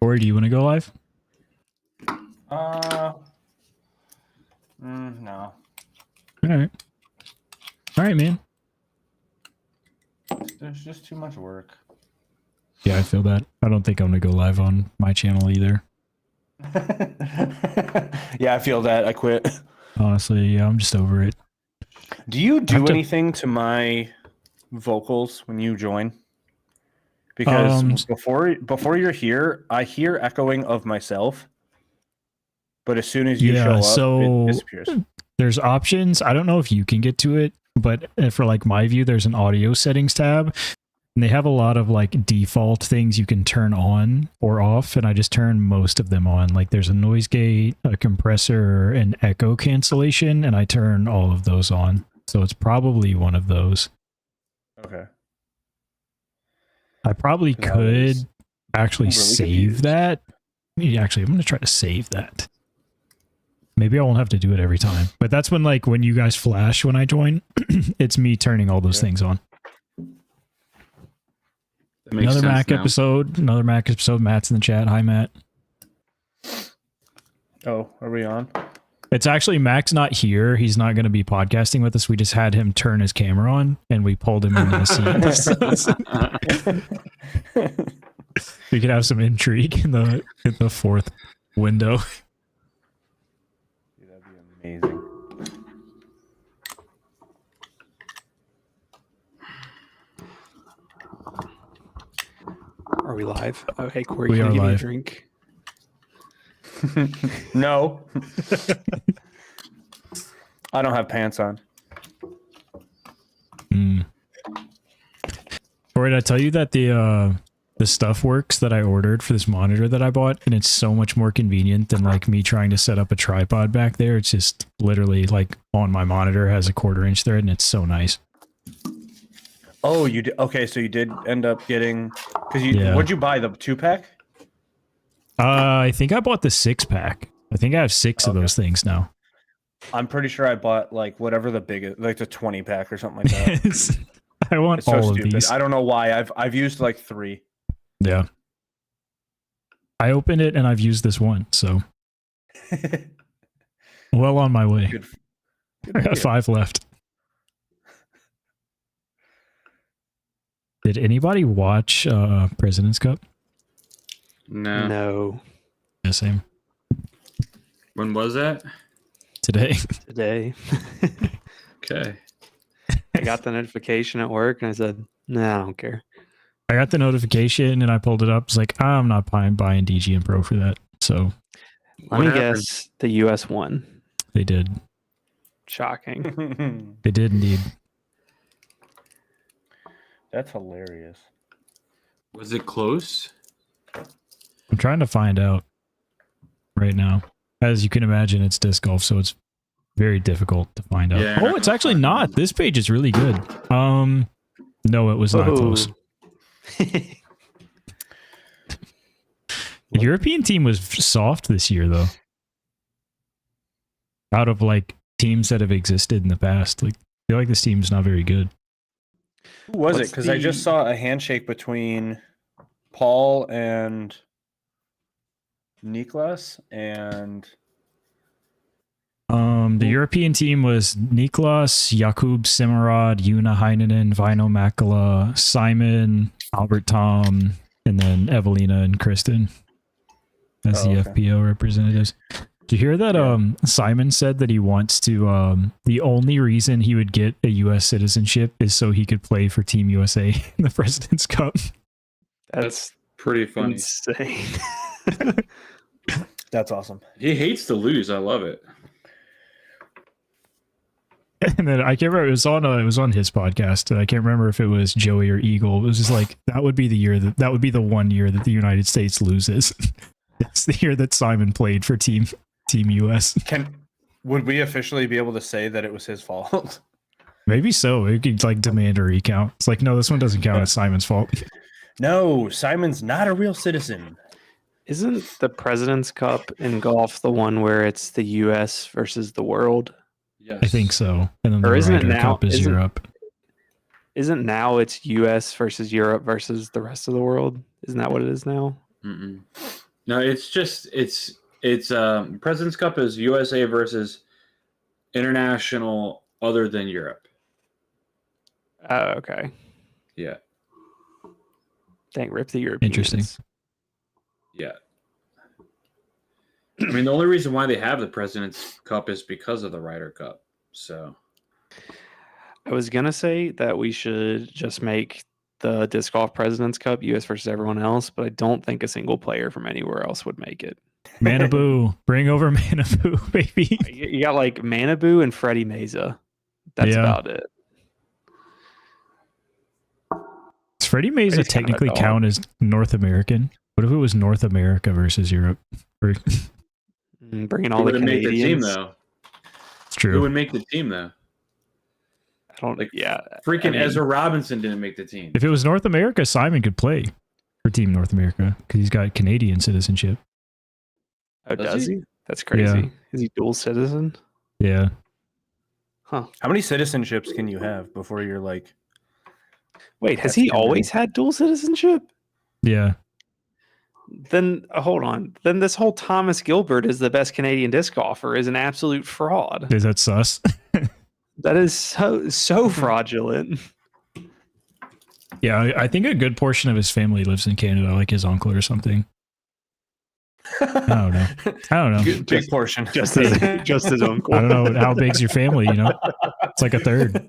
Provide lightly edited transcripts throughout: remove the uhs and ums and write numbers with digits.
Corey, do you want to go live? No. All right, man. There's just too much work. Yeah, I feel that. I don't think I'm gonna go live on my channel either. Yeah, I feel that. I quit. Honestly, yeah, I'm just over it. Do you do anything to my vocals when you join? Because before you're here, I hear echoing of myself. But as soon as you show up, it disappears. There's options. I don't know if you can get to it, but for like my view, there's an audio settings tab. And they have a lot of like default things you can turn on or off, and I just turn most of them on. Like there's a noise gate, a compressor, and echo cancellation, and I turn all of those on. So it's probably one of those. Okay. I probably could actually save that. Actually, I'm going to try to save that. Maybe I won't have to do it every time. But that's when you guys flash when I join, it's me turning all those things on. Another Mac episode. Matt's in the chat. Hi, Matt. Oh, are we on? It's actually Mac's not here. He's not going to be podcasting with us. We just had him turn his camera on and we pulled him into the scene. We could have some intrigue in the fourth window. Dude, that'd be amazing. Are we live? Oh, hey, Corey, we can are I give live. you a drink? No. I don't have pants on. Corey, did I tell you that the stuff works that I ordered for this monitor that I bought, and it's so much more convenient than like me trying to set up a tripod back there. It's just literally like on my monitor has a 1/4-inch thread, and it's so nice. Oh, you did. Okay, so you did end up getting what'd you buy, the 2-pack? I think I bought the 6-pack. I think I have 6 of those things now. I'm pretty sure I bought like whatever the biggest, like the 20-pack or something like that. I want it's all so of stupid. these. I don't know why. I've used like 3. Yeah. I opened it and I've used this one, so well on my way. Good I got 5 left. Did anybody watch President's Cup? No. Yeah, same. When was that? Today. Today. Okay. I got the notification at work and I said, nah, I don't care. I got the notification and I pulled it up. It's like, I'm not buying DGN Pro for that. So let me guess, the US won. They did. Shocking. They did indeed. That's hilarious. Was it close? I'm trying to find out right now. As you can imagine, it's disc golf, so it's very difficult to find out. Yeah, oh, it's actually not. This page is really good. No, it was not close. The European team was soft this year, though. Out of like teams that have existed in the past, like I feel like this team's not very good. Who was it? Because I just saw a handshake between Paul and Niklas and the European team was Niklas, Jakub Simarad, Yuna Heinonen, Vino Makala, Simon, Albert Tom, and then Evelina and Kristen as the FPO representatives. Did you hear that Simon said that he wants to the only reason he would get a US citizenship is so he could play for Team USA in the President's Cup? That's pretty funny. Insane. That's awesome. He hates to lose. I love it. And then I can't remember, it was on his podcast. I can't remember if it was Joey or Eagle. It was just like that would be the year that would be the one year that the United States loses. It's the year that Simon played for Team US. Would we officially be able to say that it was his fault? Maybe so. We could like demand a recount. It's like, no, this one doesn't count. It's Simon's fault. No, Simon's not a real citizen. Isn't the President's Cup in golf the one where it's the US versus the world? Yes. I think so. And then the Or isn't it Ryder now? Cup is Europe. Isn't now it's US versus Europe versus the rest of the world? Isn't that what it is now? Mm-mm. No, it's just it's President's Cup is USA versus international other than Europe. Oh, okay. Yeah. Dang, rip the Europeans. Interesting. Yeah. I mean, the only reason why they have the President's Cup is because of the Ryder Cup. So I was gonna say that we should just make the disc golf President's Cup US versus everyone else, but I don't think a single player from anywhere else would make it. Manaboo, bring over Manaboo, baby. You got like Manaboo and Freddie Meza. That's Yeah. about it. Does Freddie Meza Freddie's kind of a technically dog. count as North American? What if it was North America versus Europe? Or- Bringing who all the would make the team Canadians. though? It's Who true. would make the team though? I don't. Like, Yeah, Freaking I mean, Ezra Robinson didn't make the team. If it was North America, Simon could play for Team North America because he's got Canadian citizenship. Oh, Does does he? he? That's crazy. Yeah. Is he dual citizen? Yeah. Huh. How many citizenships can you have before you're like? Wait, has That's he Canadian. always had dual citizenship? Yeah. Then hold on. Then this whole Thomas Gilbert is the best Canadian disc golfer is an absolute fraud. Is that sus? That is so fraudulent. Yeah, I think a good portion of his family lives in Canada, like his uncle or something. I don't know. Good- big portion. Just his uncle. I don't know how big's your family, you know? It's like a third.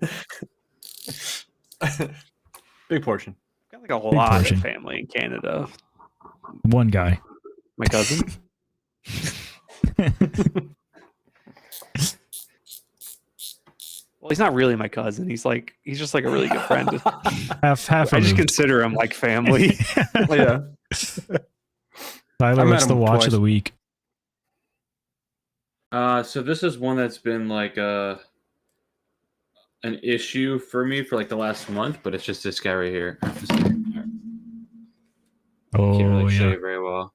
Big portion. Got like a lot portion. of family in Canada. One guy. My cousin. Well, he's not really my cousin. He's just like a really good friend. Half I just removed. consider him like family. Yeah. Tyler, I met what's the him watch twice. of the week? So this is one that's been like an issue for me for like the last month, but it's just this guy right here. Oh, Can't really show yeah. you very well.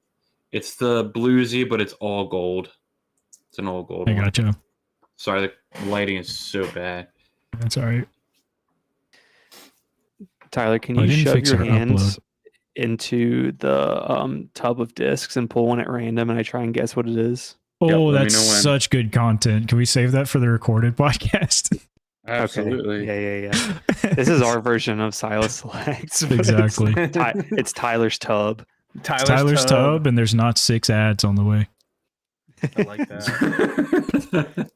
It's the bluesy, but it's all gold. It's an all gold I one. gotcha. Sorry, the lighting is so bad. That's all right. Tyler, can I you didn't shove fix your our hands upload. into the tub of discs and pull one at random, and I try and guess what it is? Oh, let me that's know when. such good content. Can we save that for the recorded podcast? Absolutely. Okay. Yeah. This is our version of Silas Selects. but Exactly. It's Tyler's tub. Tyler's tub, and there's not 6 ads on the way. I like that.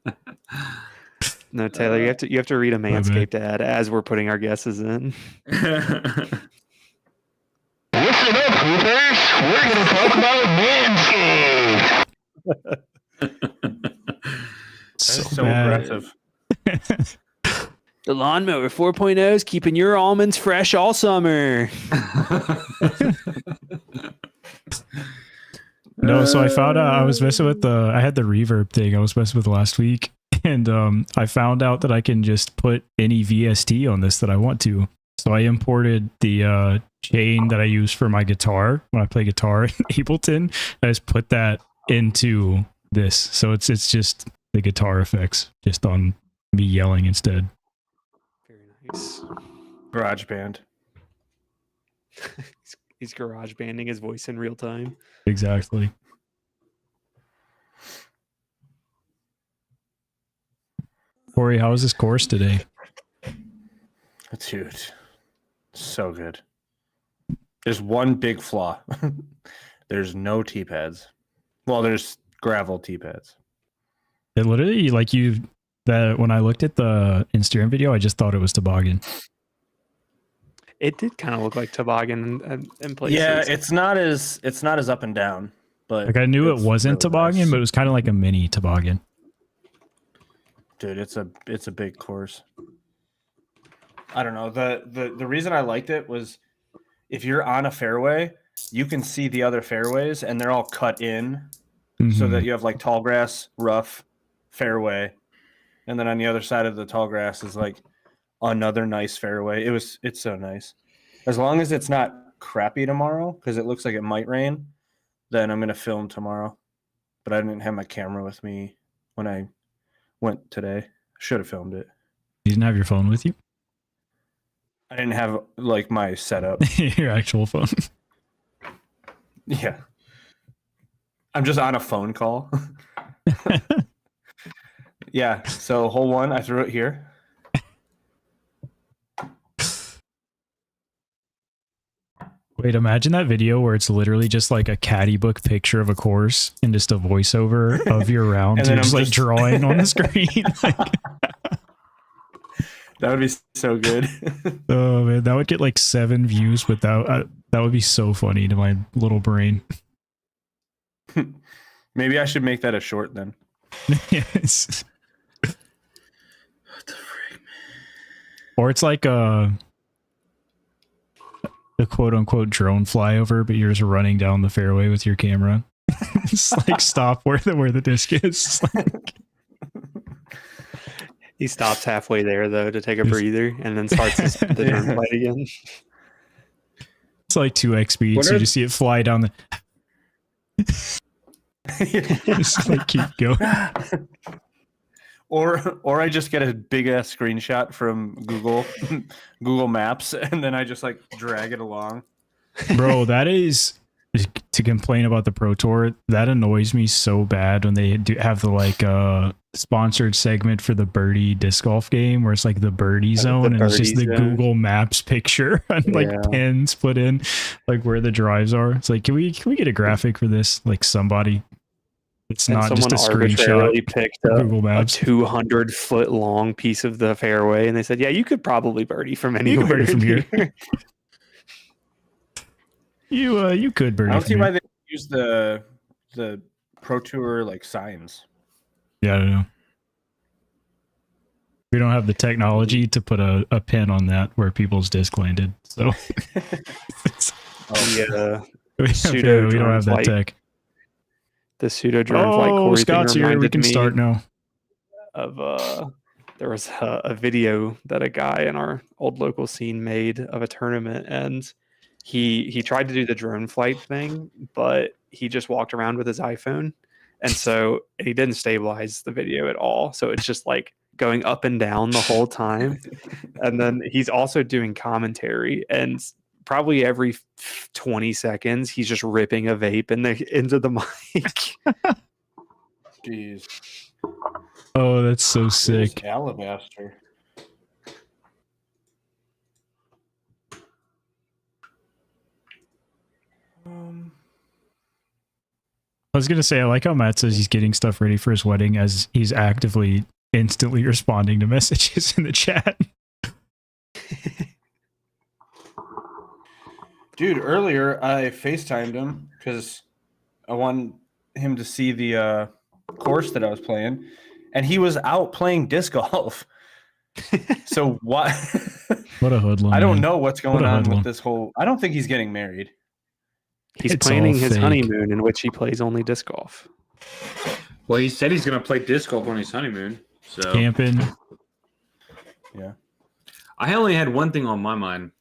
No, Taylor, you have to read a bad. Manscaped ad as we're putting our guesses in. Listen up, Hoopers. We're going to talk about Manscaped. So bad. aggressive. The Lawnmower 4.0 is keeping your almonds fresh all summer. No, so I found out I was messing with I had the reverb thing I was messing with last week, and I found out that I can just put any VST on this that I want to. So I imported the chain that I use for my guitar when I play guitar in Ableton. I just put that into this, so it's just the guitar effects just on me yelling instead. Very nice. Garage band. He's garage banding his voice in real time. Exactly. Corey, how was this course today? Dude, so good. There's one big flaw. There's no tee pads. Well, there's gravel tee pads. It literally, like when I looked at the Instagram video, I just thought it was toboggan. It did kind of look like toboggan in places. Yeah, it's not as up and down, but Like I knew it it's wasn't really toboggan, nice. but it was kind of like a mini toboggan. Dude, it's a big course. I don't know. The reason I liked it was if you're on a fairway, you can see the other fairways and they're all cut in so Mhm. that you have like tall grass, rough, fairway, and then on the other side of the tall grass is like another nice fairway. It's so nice. As long as it's not crappy tomorrow, because it looks like it might rain, then I'm gonna film tomorrow. But I didn't have my camera with me when I went today. Should have filmed it. You didn't have your phone with you? I didn't have like my setup. Your actual phone. Yeah. I'm just on a phone call. Yeah. So hole 1, I threw it here. Wait, imagine that video where it's literally just like a caddy book picture of a course and just a voiceover of your round. And You're then just I'm like just- drawing on the screen. That would be so good. Oh man, that would get like 7 views without. That would be so funny to my little brain. Maybe I should make that a short then. Yes. What the frick? Or it's like the quote unquote drone flyover, but you're just running down the fairway with your camera. It's like stop where the disc is. It's like, He stops halfway there though to take a breather, and then starts the drone flight again. it's like 2x speed, What so you are- just see it fly down the. Just like keep going. Or I just get a big ass screenshot from Google Maps, and then I just like drag it along. Bro, that is to complain about the Pro Tour. That annoys me so bad when they do have the like sponsored segment for the birdie disc golf game where it's like the birdie zone and it's just the birdie zone. Google Maps picture and like Yeah. pins put in like where the drives are. It's like, can we get a graphic for this? Like somebody. It's And not just a someone arbitrarily screenshot. picked of up Google a Maps. 200-foot long piece of the fairway, and they said, "Yeah, you could probably birdie from You anywhere could birdie from here." You could birdie. I don't from see here. why they use the Pro Tour like signs. Yeah, I don't know. We don't have the technology to put a pin on that where people's disc landed. So Yeah, we Pseudo don't have that flight tech. the pseudo drone flight Oh, Corey thing Scott's here. We reminded can me start now. of there was a video that a guy in our old local scene made of a tournament, and he tried to do the drone flight thing, but he just walked around with his iPhone, and so he didn't stabilize the video at all. So it's just like going up and down the whole time, and then he's also doing commentary, and probably every 20 seconds he's just ripping a vape into the mic. Jeez. Oh, that's so sick. Alabaster. I was gonna say I like how Matt says he's getting stuff ready for his wedding as he's actively instantly responding to messages in the chat. Dude, earlier I FaceTimed him because I wanted him to see the course that I was playing, and he was out playing disc golf. So what? What a hoodlum. I don't man. know what's What going a on hoodlum. with this whole. I don't think he's getting married. He's It's planning all his fake. honeymoon in which he plays only disc golf. Well, he said he's going to play disc golf on his honeymoon. So Camping. Yeah. I only had one thing on my mind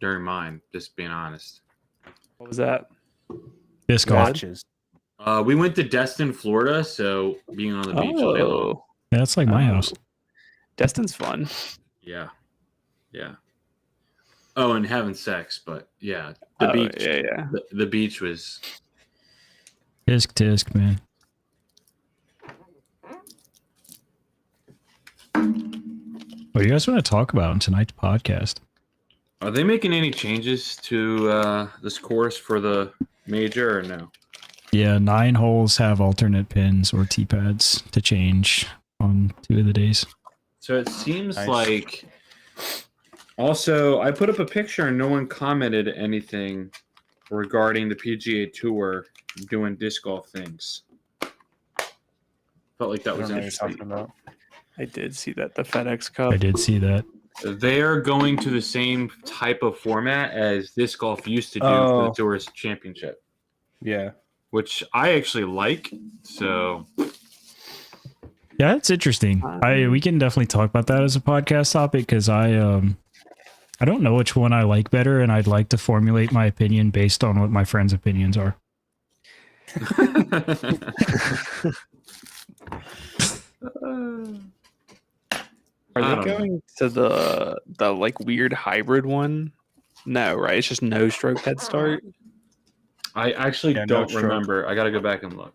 during mine, just being honest. What was that? Disc golf. Watches. We went to Destin, Florida, so being on the beach all day long. Oh, Yeah, that's like my Oh. house. Destin's fun. Yeah. Yeah. Oh, and having sex, but yeah, the Oh, beach. yeah. The beach was. Disc, man. What do you guys want to talk about in tonight's podcast? Are they making any changes to this course for the major or no? Yeah, 9 holes have alternate pins or tee pads to change on 2 of the days. So it seems Nice. like. Also, I put up a picture and no one commented anything regarding the PGA Tour doing disc golf things. Felt like that I was don't know what you're talking interesting. about. I did see that. The FedEx Cup. I did see that. They're going to the same type of format as disc golf used to do for Oh. the Tourist Championship, Yeah. which I actually like. So Yeah, it's interesting. We can definitely talk about that as a podcast topic because I don't know which one I like better, and I'd like to formulate my opinion based on what my friends' opinions are. Are I they don't know. going to the like weird hybrid one? No, right? It's just no stroke head start. I actually Yeah, no don't stroke. remember. I gotta go back and look.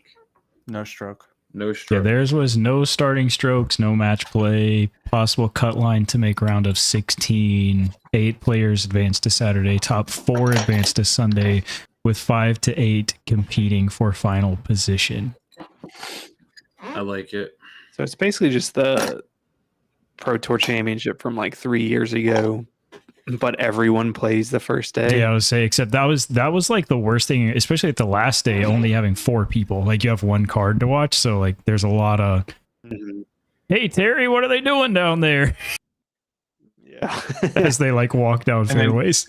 No stroke. No Yeah, stroke. theirs was no starting strokes, no match play, possible cut line to make round of 16. 8 players advanced to Saturday, top 4 advanced to Sunday, with 5 to 8 competing for final position. I like it. So it's basically just the Pro Tour Championship from like 3 years ago, but everyone plays the first day. Yeah, I would say, except that was like the worst thing, especially at the last day, only having 4 people. Like you have one card to watch, so like there's a lot of, Mhm. hey Terry, what are they doing down there? Yeah. As they like walk down then- fairways.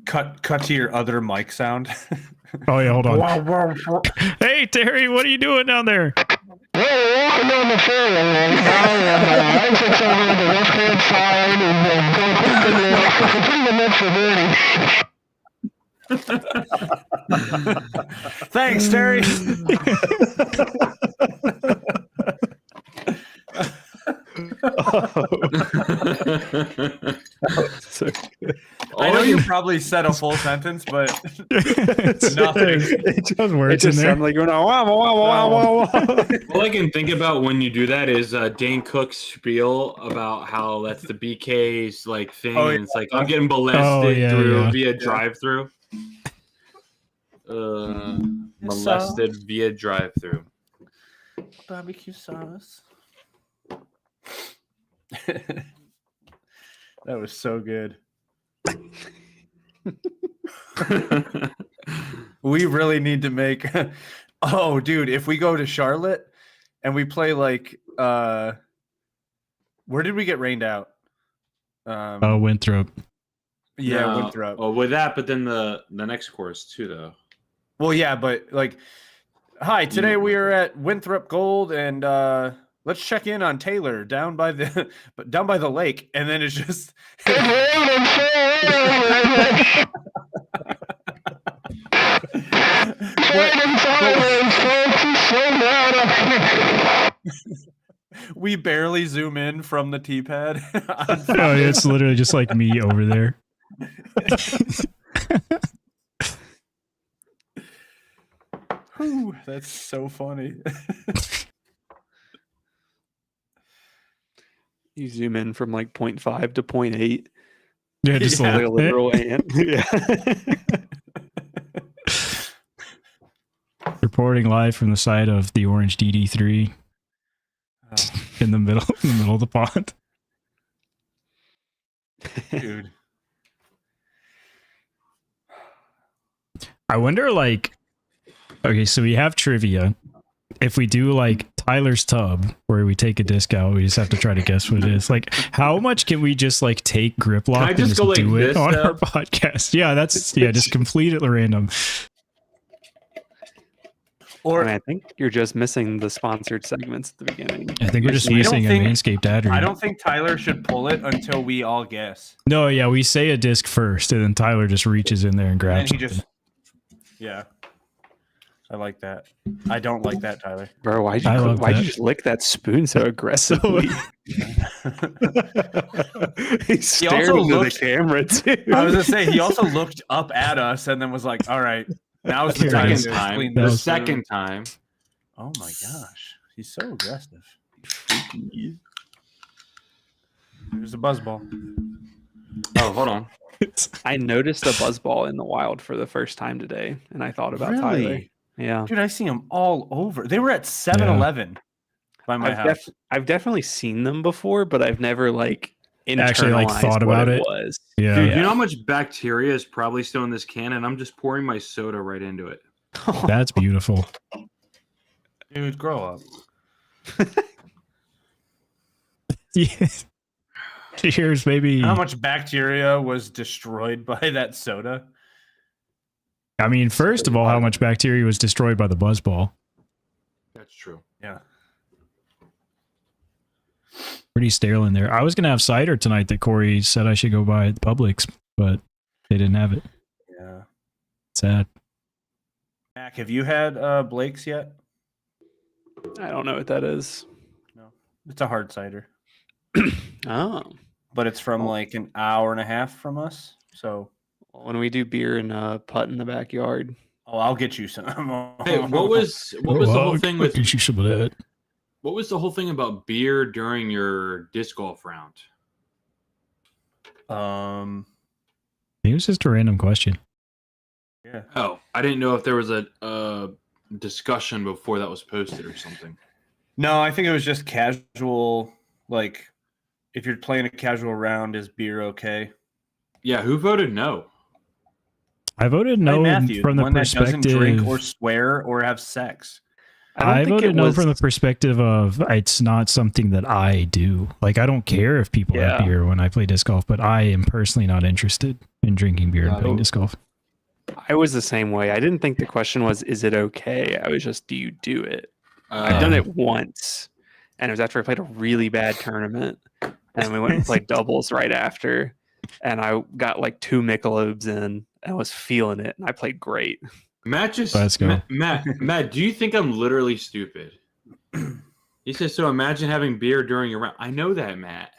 Cut to your other mic sound. Oh yeah, hold on. Hey Terry, what are you doing down there? Well, we're walking down the fairway right now, and I just over on the left-hand side and go quick in the next for the birdie. Thanks, Terry. So I know you probably said a full sentence, but nothing. It just it words in just there. sounded like going, wow, wow, wow, wow, wow, wow. All I can think about when you do that is Dane Cook's spiel about how that's the BK's like thing, Oh, and it's like I'm getting molested yeah, through yeah. via drive-through. Molested via drive-through. Barbecue sauce. That was so good. We really need to make. Oh, dude! If we go to Charlotte and we play like, where did we get rained out? Oh, Winthrop. Yeah, No, Winthrop. Oh, with that, but then the next course too, though. Well, yeah, but like, hi. Today we are at Winthrop Gold, and let's check in on Taylor down by the lake, and then it's just. We barely zoom in from the tee pad. Oh, it's literally just like me over there. Whew, that's so funny. You zoom in from like 0.5 to 0.8. Yeah, just Yeah. Like a literal ant. Yeah. reporting live from the side of the orange DD3 in the middle of the pond. Dude. I wonder, like, okay, so we have trivia. If we do like Tyler's Tub, where we take a disc out, we just have to try to guess what it is. Like, how much can we just like take grip lock Can I and just just go like do it this, on though? our podcast? Yeah, just completely random. Or I think you're just missing the sponsored segments at the beginning. I think we're just I don't missing a think- Manscaped ad read. I don't think Tyler should pull it until we all guess. No, yeah, we say a disc first, and then Tyler just reaches in there and And grabs he it. just. Yeah. I like that. I don't like that, Tyler. Bro, why'd I you love that. just lick that spoon so aggressively? He's staring also into looks- the camera too. I was gonna say he also looked up at us and then was like, "All right, now's the Here time it to is. Second clean time. The this." second time. Oh my gosh, he's so aggressive. There's a buzzball. Oh, hold on. I noticed a buzzball in the wild for the first time today, and I thought about Tyler. Yeah, Dude, I see them all over. They were at 7-Eleven by my house. I've definitely seen them before, but I've never like Actually, like, internalized thought what about it. Was. Yeah. Dude, Yeah. you know how much bacteria is probably still in this can, and I'm just pouring my soda right into it. That's beautiful. Dude, grow up. Yeah. Cheers, baby. How much bacteria was destroyed by that soda? I mean, first of all, how much bacteria was destroyed by the buzzball? That's true. Yeah. Pretty stale in there. I was gonna have cider tonight that Corey said I should go buy at Publix, but they didn't have it. Yeah. Sad. Mac, have you had Blake's yet? I don't know what that is. No. It's a hard cider, Oh, but it's from like an hour and a half from us. So When we do beer and putt in the backyard. Oh, I'll get you some. Hey, what was the whole thing with you some of that? what was the whole thing about beer during your disc golf round? It was just a random question. Yeah. Oh, I didn't know if there was a discussion before that was posted or something. No, I think it was just casual. Like, if you're playing a casual round, is beer okay? Yeah, who voted no? I voted no Matthew, from the one that doesn't perspective. drink or swear or have sex. I voted no from the perspective of it's not something that I do. Like, I don't care if people have beer when I play disc golf, but I am personally not interested in drinking beer and playing disc golf. I was the same way. I didn't think the question was, is it okay? I was just, do you do it? I've done it once, and it was after I played a really bad tournament, and we went and played doubles right after, and I got like 2 Michelobes in, and I was feeling it, and I played great. Matt just Let's go. Matt, do you think I'm literally stupid? He says, so imagine having beer during your round. I know that, Matt.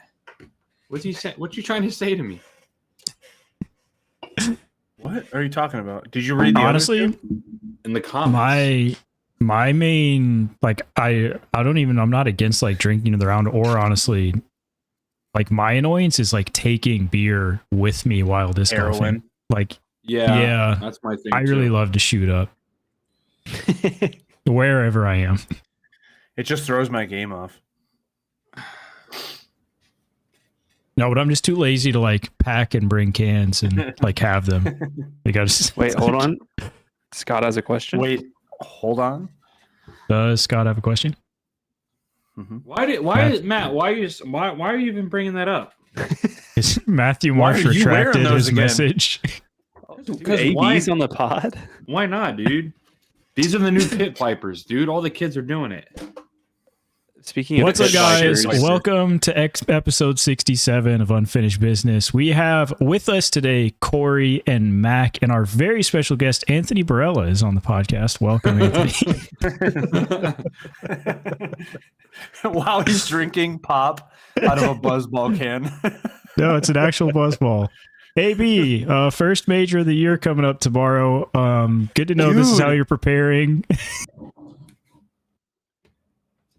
What's he say? What you trying to say to me? What are you talking about? Did you read the Honestly, In the comments. my main, like, I'm not against like drinking the round, or honestly, like, my annoyance is like taking beer with me while disc golfing. Heroin. Like, Yeah, that's my thing. I really love to shoot up wherever I am. It just throws my game off. No, but I'm just too lazy to like pack and bring cans and like have them. Like, I just Wait, hold on. Scott has a question. Wait, hold on. Does Scott have a question? Mm-hmm. Matt? Why are you even bringing that up? Is Matthew Why Marsh are you wearing retracted those his again? message? Because AB's on the pod. Why not, dude? These are the new pit vipers, dude. All the kids are doing it. Speaking of What's up, pit guys? vipers, Welcome to episode 67 of Unfinished Business. We have with us today Corey and Mac, and our very special guest Anthony Barella is on the podcast. Welcome, Anthony. While he's drinking pop out of a buzzball can. No, it's an actual buzzball. AB, first major of the year coming up tomorrow. Good to know this is how you're preparing.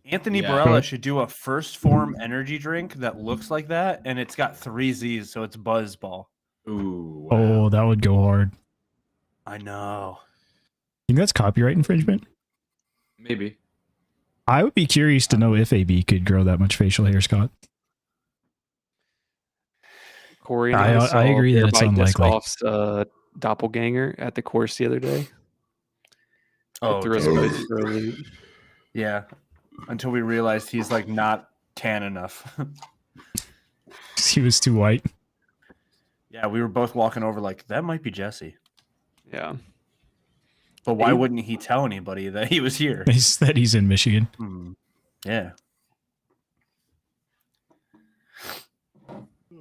Anthony Yeah. Barella should do a first form energy drink that looks like that, and it's got 3 Z's, so it's buzzball. Ooh. Wow. Oh, that would go hard. I know. Think that's copyright infringement? Maybe. I would be curious to know if AB could grow that much facial hair, Scott. Corey and I saw agree that Beer it's Bite Disc unlikely. Golf's doppelganger at the course the other day. Oh, Threw us dude. both for a loop. Yeah. Until we realized he's like not tan enough. He was too white. Yeah, we were both walking over like, that might be Jesse. Yeah. But why wouldn't he tell anybody that he was here? He's that he's in Michigan. Yeah.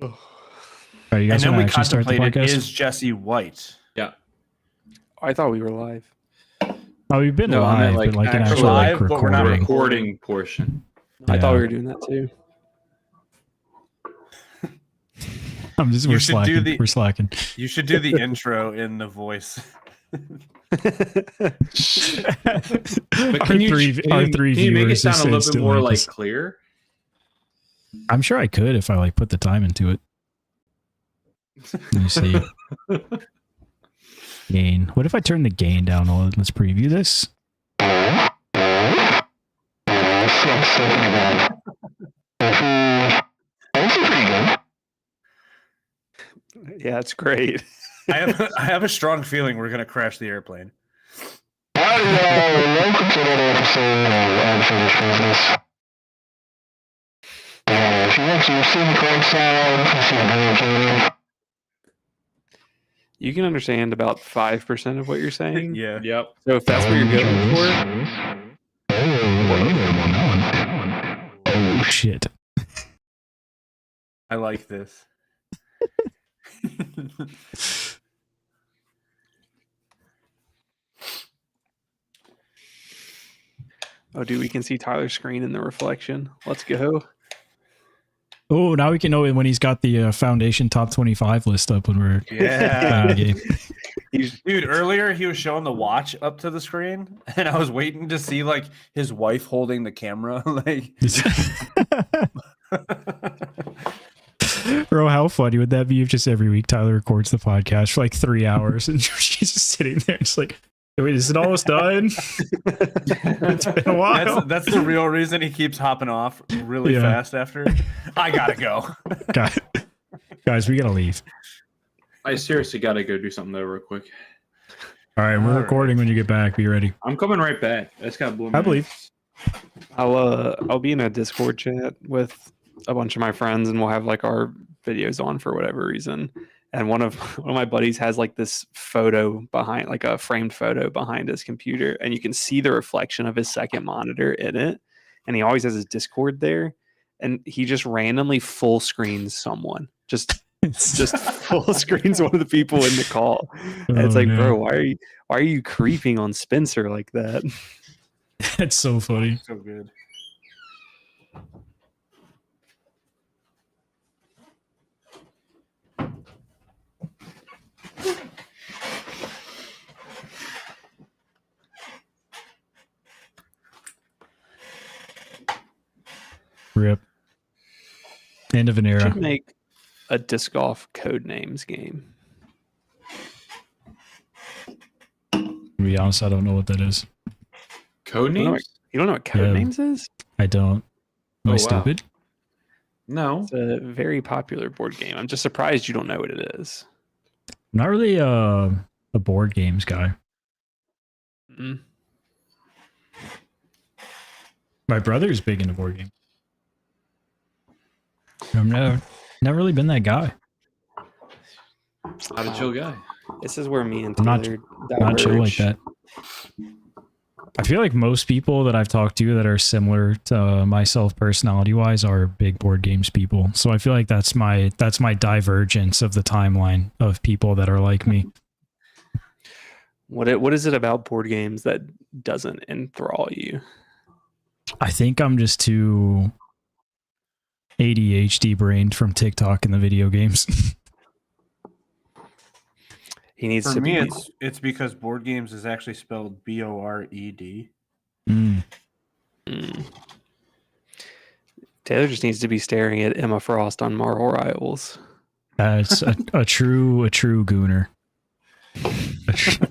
Are you And guys then want we to actually start the contemplated, podcast? is Jesse white? Yeah. I thought we were live. Oh, we've been No, I live, meant, but like an actually actual like live, but we're not recording. Recording portion. I thought we Yeah. were doing that too. We're should do slacking. the- We're slacking. You should do the intro in the voice. But Our can you, three can you, three can you make it viewers sound just a little bit more like instantly clear? I'm sure I could if I like put the time into it. Let me see. Gain. What if I turn the gain down a little? Let's preview this. Yeah, it's great. I have a strong feeling we're gonna crash the airplane. Howdy, y'all. Welcome to another episode of Unfinished Business. If you want to see the correct side, see the video. You can understand about 5% of what you're saying. Yeah. Yep. So if that's what you're going for, Oh shit. I like this. oh, dude, we can see Tyler's screen in the reflection. Let's go. Oh, now we can know when he's got the Foundation top 25 list up when we're playing Yeah. the game. Dude, earlier he was showing the watch up to the screen, and I was waiting to see like his wife holding the camera. Like, Bro, how funny would that be if just every week Tyler records the podcast for like 3 hours and she's just sitting there, it's like, wait, is it almost done? It's been a while. that's the real reason he keeps hopping off really Yeah. fast after. I gotta go. Guys, we gotta leave. I seriously gotta go do something though, real quick. All right, we're All recording when you get back. Be ready. I'm coming right back. That's got blue. I believe. I'll be in a Discord chat with a bunch of my friends, and we'll have like our videos on for whatever reason. And one of my buddies has like this photo behind, like a framed photo behind his computer, and you can see the reflection of his second monitor in it. And he always has his Discord there, and he just randomly full screens someone, just full screens one of the people in the call. And it's Oh, like, no. bro, why are you creeping on Spencer like that? That's so funny. So good. Rip. End of an era. Should make a disc golf code names game. To be honest, I don't know what that is. Code You know names? You don't know what code Yeah. names is? I don't. Am I Oh, wow. stupid? No. It's a very popular board game. I'm just surprised you don't know what it is. I'm not really a board games guy. Mm. My brother's big into board games. I've never really been that guy. Not a chill guy. This is where me and I'm not- Taylor Not chill like diverge. that. I feel like most people that I've talked to that are similar to myself personality wise are big board games people. So I feel like that's my divergence of the timeline of people that are like me. What is it about board games that doesn't enthrall you? I think I'm just too ADHD brained from TikTok and the video games. He needs For to me, be. it's because board games is actually spelled Bored. Mm. Mm. Taylor just needs to be staring at Emma Frost on Marvel Rivals. It's a true gooner.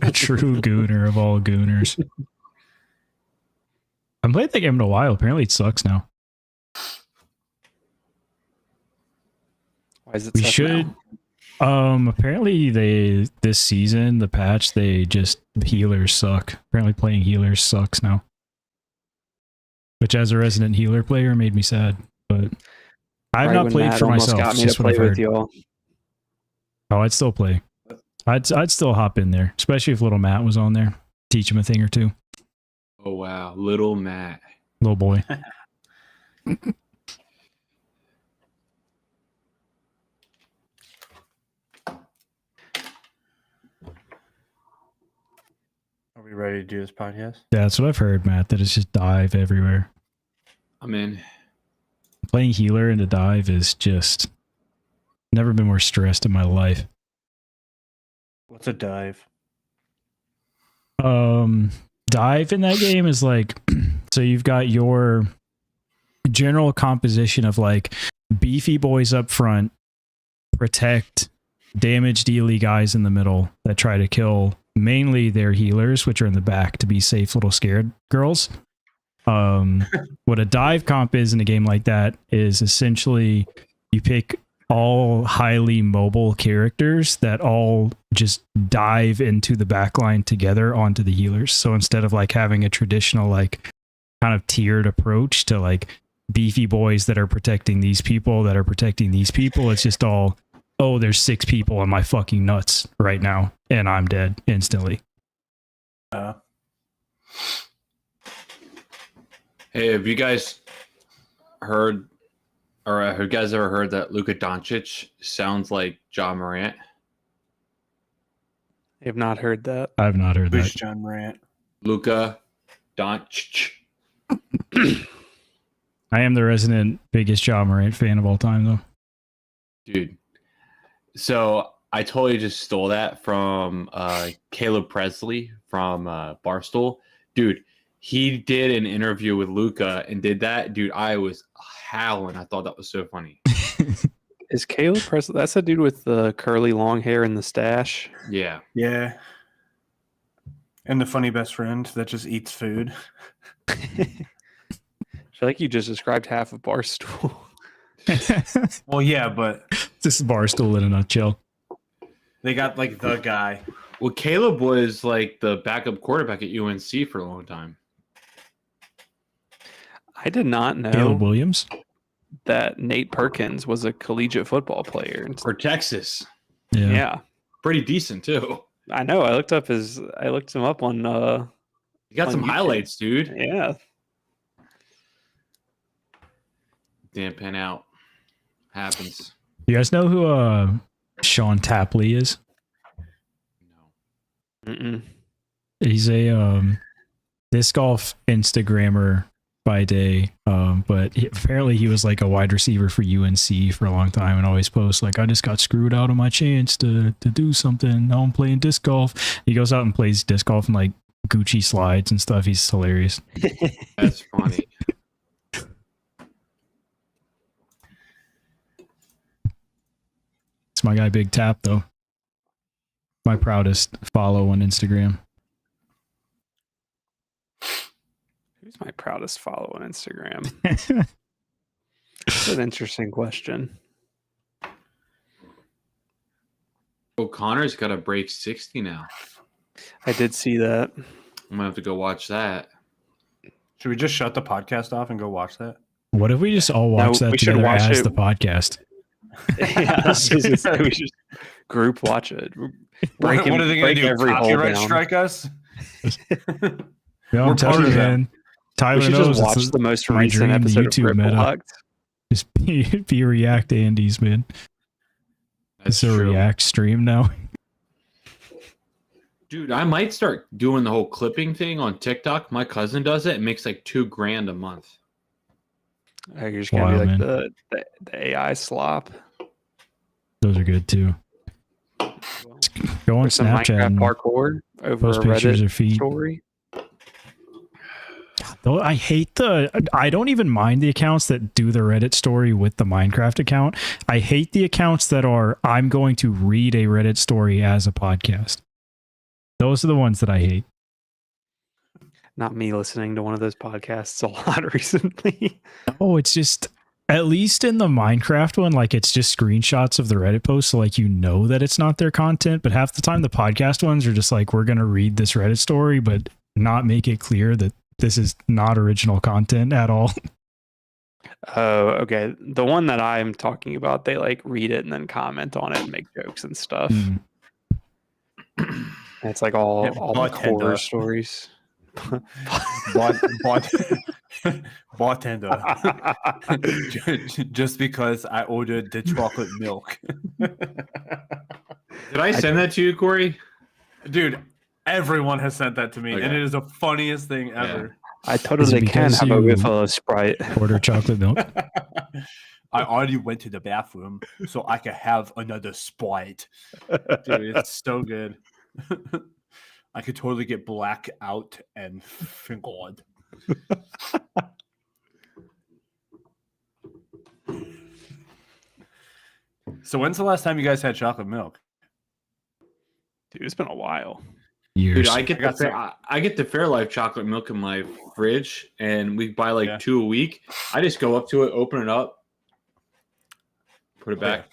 A true gooner of all gooners. I haven't played that game in a while. Apparently it sucks now. Why is it? We suck should. now? Apparently this season, the patch, the healers suck. Apparently playing healers sucks now. Which as a resident healer player made me sad. But I've Right not when played Matt for almost myself. got It's me to just what I've play with heard. y'all. Oh, I'd still play. I'd still hop in there, especially if little Matt was on there. Teach him a thing or two. Oh wow, little Matt. Little boy. Are we ready to do this podcast? Yeah, that's what I've heard, Matt, that it's just dive everywhere. I'm in. Playing healer into dive is just never been more stressed in my life. What's a dive? Dive in that game is like so you've got your general composition of like beefy boys up front, protect damage dealy guys in the middle that try to kill mainly their healers, which are in the back to be safe little scared girls. What a dive comp is in a game like that is essentially you pick all highly mobile characters that all just dive into the backline together onto the healers. So instead of like having a traditional like kind of tiered approach to like beefy boys that are protecting these people that are protecting these people, it's just all, oh, there's 6 people in my fucking nuts right now and I'm dead instantly. Hey, have you guys heard, or have you guys ever heard that Luka Doncic sounds like John Morant? I have not heard that. I've not heard Who's that. John Morant? Luka Doncic. I am the resident biggest Ja Morant fan of all time, though. Dude. So I totally just stole that from Caleb Presley from Barstool. Dude, he did an interview with Luca and did that. Dude, I was howling. I thought that was so funny. Is Caleb Presley? That's the dude with the curly long hair and the stash. Yeah. Yeah. And the funny best friend that just eats food. I feel like you just described half of Barstool. Well, yeah, but This is Barstool in a nutshell. they got like the guy. Well, Caleb was like the backup quarterback at UNC for a long time. I did not know Caleb Williams. that Nate Perkins was a collegiate football player. For Texas. Yeah. Pretty decent, too. I know. I looked him up on You got On some YouTube. highlights, dude. yeah. Didn't pan out. Happens. You guys know who Sean Tapley is? No. Mm-mm. He's a disc golf Instagrammer by day, but apparently he was like a wide receiver for UNC for a long time and always posts like, I just got screwed out of my chance to do something. Now I'm playing disc golf. He goes out and plays disc golf and like Gucci slides and stuff. He's hilarious. That's funny. It's my guy Big Tap though. My proudest follow on Instagram. Who's my proudest follow on Instagram? That's an interesting question. O'Connor's got to break 60 now. I did see that. I'm going to have to go watch that. Should we just shut the podcast off and go watch that? What if we just all watch No, that we should together watch as it. the podcast? Yeah, I was just gonna say, we should group watch it. Break What are they going to do? every hole Copyright down. strike us? Yeah, We're I'm part telling you, of that. man. Tyler We should knows just watch it's the most my recent dream episode YouTube of meta. Ripple just be React Andes, man. That's It's a true. React stream now. Dude, I might start doing the whole clipping thing on TikTok. My cousin does it. It makes like $2,000 a month. You're just gonna Wild, be like man. the AI slop. Those are good too. Go on Or some Snapchat Minecraft and parkour over a post pictures Reddit of feet. story. Though I hate I don't even mind the accounts that do the Reddit story with the Minecraft account. I hate the accounts that are, I'm going to read a Reddit story as a podcast. Those are the ones that I hate. Not me listening to one of those podcasts a lot recently. Oh, it's just, at least in the Minecraft one, like it's just screenshots of the Reddit post. So like, you know that it's not their content, but half the time the podcast ones are just like, we're going to read this Reddit story, but not make it clear that this is not original content at all. Oh, okay. The one that I'm talking about, they like read it and then comment on it and make jokes and stuff. Mm. And it's like all Yeah, like bartender. horror stories. Bartender. Just because I ordered the chocolate milk. Did I send that to you, Corey? Dude, everyone has sent that to me, and Okay. it is the funniest thing ever. I Is it totally can because have a you- refill of Sprite. Order chocolate milk. I already went to the bathroom so I could have another Sprite. Dude, it's so good. I could totally get black out and fingered. So when's the last time you guys had chocolate milk? Dude, it's been a while. Years. Dude, I get the Fairlife chocolate milk in my fridge, and we buy like Yeah. 2 a week. I just go up to it, open it up, put it back.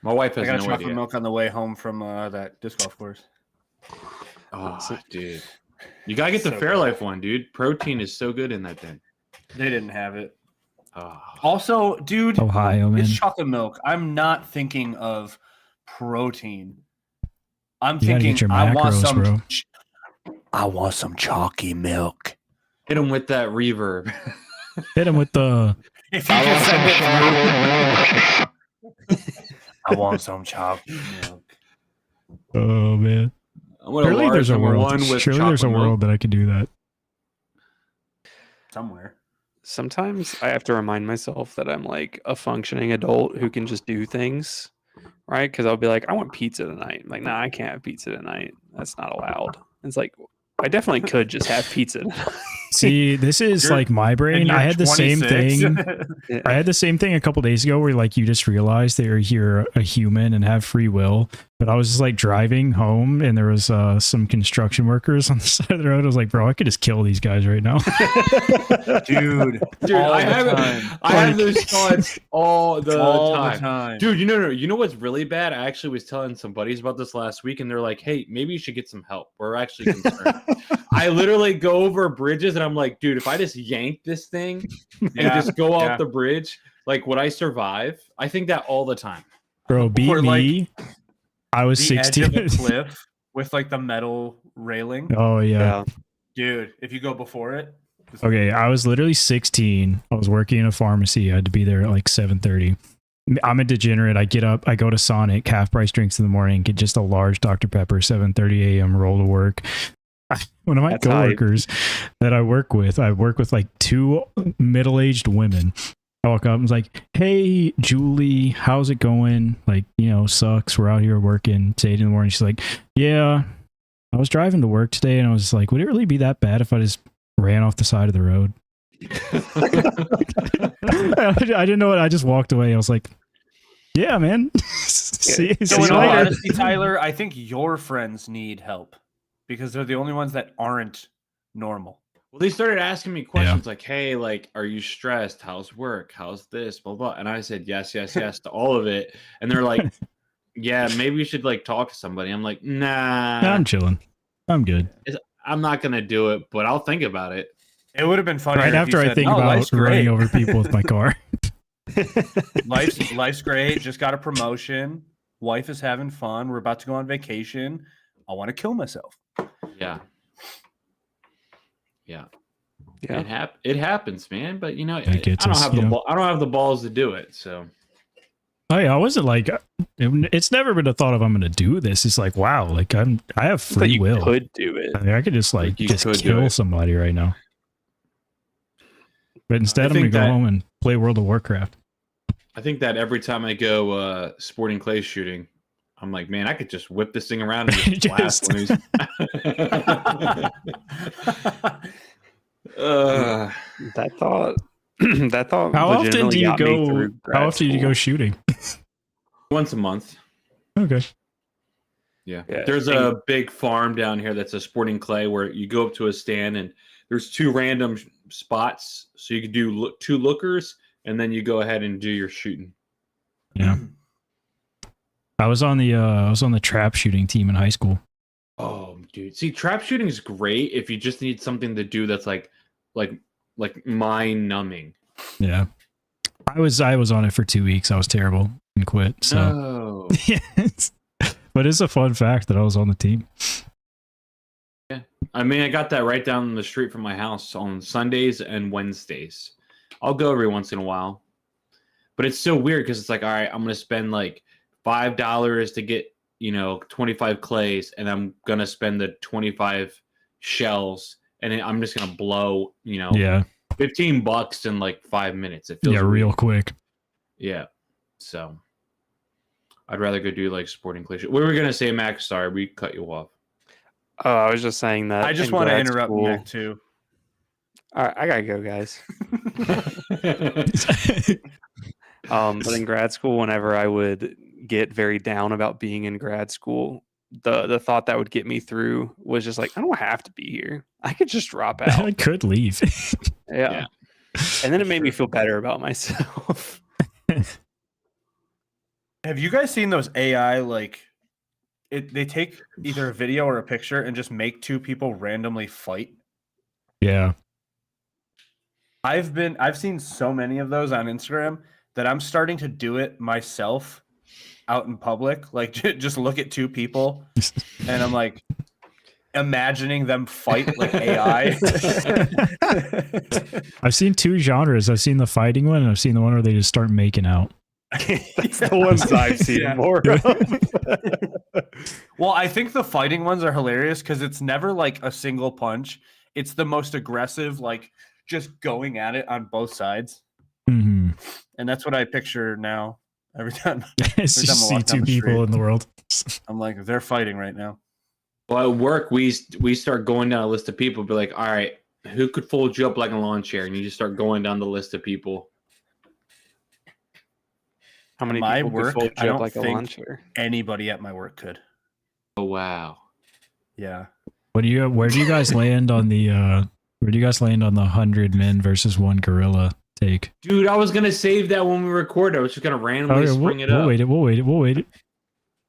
My wife I has got no chocolate idea. milk on the way home from that disc golf course. Oh, dude, you gotta get the So Fairlife one, dude. Protein is so good in that thing. They didn't have it. Oh, Also, dude, Ohio, man. it's chocolate milk. I'm not thinking of protein. I'm You gotta thinking get your I want macros, some. bro. I want some chalky milk. hit him with that reverb. Hit him with the. If you can send it through, I want some chalky milk. Oh man. I want a Surely large there's a number world. one with Surely there's a chocolate milk. world that I could do that. Somewhere. sometimes I have to remind myself that I'm like a functioning adult who can just do things, right? Because I'll be like, I want pizza tonight. I'm like, nah, I can't have pizza tonight. That's not allowed. It's like, I definitely could just have pizza tonight. See, this is You're- like my brain. And I you're had the same 26. thing. I had the same thing a couple days ago where like you just realize that you're a human and have free will. But I was just like driving home and there was some construction workers on the side of the road. I was like, bro, I could just kill these guys right now. Dude, Dude, all I the have time. I have those thoughts all the time. time. Dude, you know what's really bad? I actually was telling some buddies about this last week, and they're like, "Hey, maybe you should get some help. We're actually concerned." I literally go over bridges, and I'm like, "Dude, if I just yank this thing and just go off the bridge, like, would I survive?" I think that all the time. Bro, beat Or, me. I was the edge of 16. a cliff with like the metal railing. Oh yeah. Dude, if you go before it. Okay, I was literally 16. I was working in a pharmacy. I had to be there at like 7:30. I'm a degenerate. I get up, I go to Sonic, half price drinks in the morning, get just a large Dr. Pepper, 7:30 a.m., roll to work. One of my That's hype. coworkers that I work with like two middle-aged women. I walk up and was like, "Hey, Julie, how's it going? Like, you know, sucks. We're out here working. It's 8 in the morning." She's like, "Yeah, I was driving to work today and I was like, would it really be that bad if I just ran off the side of the road?" I didn't know it. I just walked away. I was like, "Yeah, man." see So you in all later. honesty, Tyler, I think your friends need help because they're the only ones that aren't normal. Well, they started asking me questions like, "Hey, like, are you stressed? How's work? How's this? Blah blah." And I said, "Yes, yes, yes" to all of it. And they're like, "Yeah, maybe we should like talk to somebody." I'm like, "Nah, I'm chilling. I'm good. I'm not gonna do it, but I'll think about it." It would have been funny Right after I think about running over people with my car. life's great. Just got a promotion. Wife is having fun. We're about to go on vacation. I want to kill myself. Yeah, yeah. Yeah. It happens, man. But you know, I It gets don't us, have you know. I don't have the balls to do it. So Oh yeah, I wasn't like it's never been a thought of I'm gonna do this. It's like, wow, like I have But free you will. could do it. I mean, I could just like You just could do kill it. somebody right now. But instead, I'm gonna think go that- home and play World of Warcraft. I think that every time I go sporting clay shooting, I'm like, man, I could just whip this thing around and just blast Just- one of these. That thought. That thought. How often legitimately do you got me go? through grad How often do you school. go shooting? Once a month. Okay. Yeah. Yeah, There's and- a big farm down here that's a sporting clay where you go up to a stand and there's two random spots. So you can do two lookers and then you go ahead and do your shooting. Yeah. I was on the trap shooting team in high school. Oh, dude. See, trap shooting is great if you just need something to do that's like mind numbing. Yeah. I was on it for 2 weeks. I was terrible and quit. So No. yes. But it's a fun fact that I was on the team. I mean, I got that right down the street from my house on Sundays and Wednesdays. I'll go every once in a while. But it's so weird because it's like, all right, I'm going to spend like $5 to get, 25 clays, and I'm going to spend the 25 shells, and then I'm just going to blow, Yeah. $15 in like 5 minutes. It feels Yeah, weird. real quick. Yeah. So I'd rather go do like sporting clay. What were we going to say, Max? Sorry, we cut you off. Oh, I was just saying that. I just in want to grad interrupt school- Nick too. All right, I gotta go, guys. But in grad school, whenever I would get very down about being in grad school, the thought that would get me through was just like, I don't have to be here. I could just drop I out. could leave. Yeah. And then it made me feel better about myself. Have you guys seen those AI they take either a video or a picture and just make two people randomly fight? Yeah. I've seen so many of those on Instagram that I'm starting to do it myself out in public. Like just look at two people and I'm like imagining them fight like AI. I've seen two genres. I've seen the fighting one and I've seen the one where they just start making out. That's the ones I've seen Yeah. more of. Well, I think the fighting ones are hilarious because it's never like a single punch. It's the most aggressive, like just going at it on both sides. Mm-hmm. And that's what I picture now. Every time It's Every time just I see walk down two the people street. in the world. I'm like, they're fighting right now. Well, at work, we start going down a list of people. Be like, all right, who could fold you up like a lawn chair? And you just start going down the list of people. How many My people work, could fold I you up don't like a think- lawn chair? Anybody at my work could. Oh wow. Yeah. Where do you guys land on the 100 men versus one gorilla take? Dude, I was gonna save that when we record. I was just gonna randomly Okay, spring it we'll up. wait it. We'll wait it.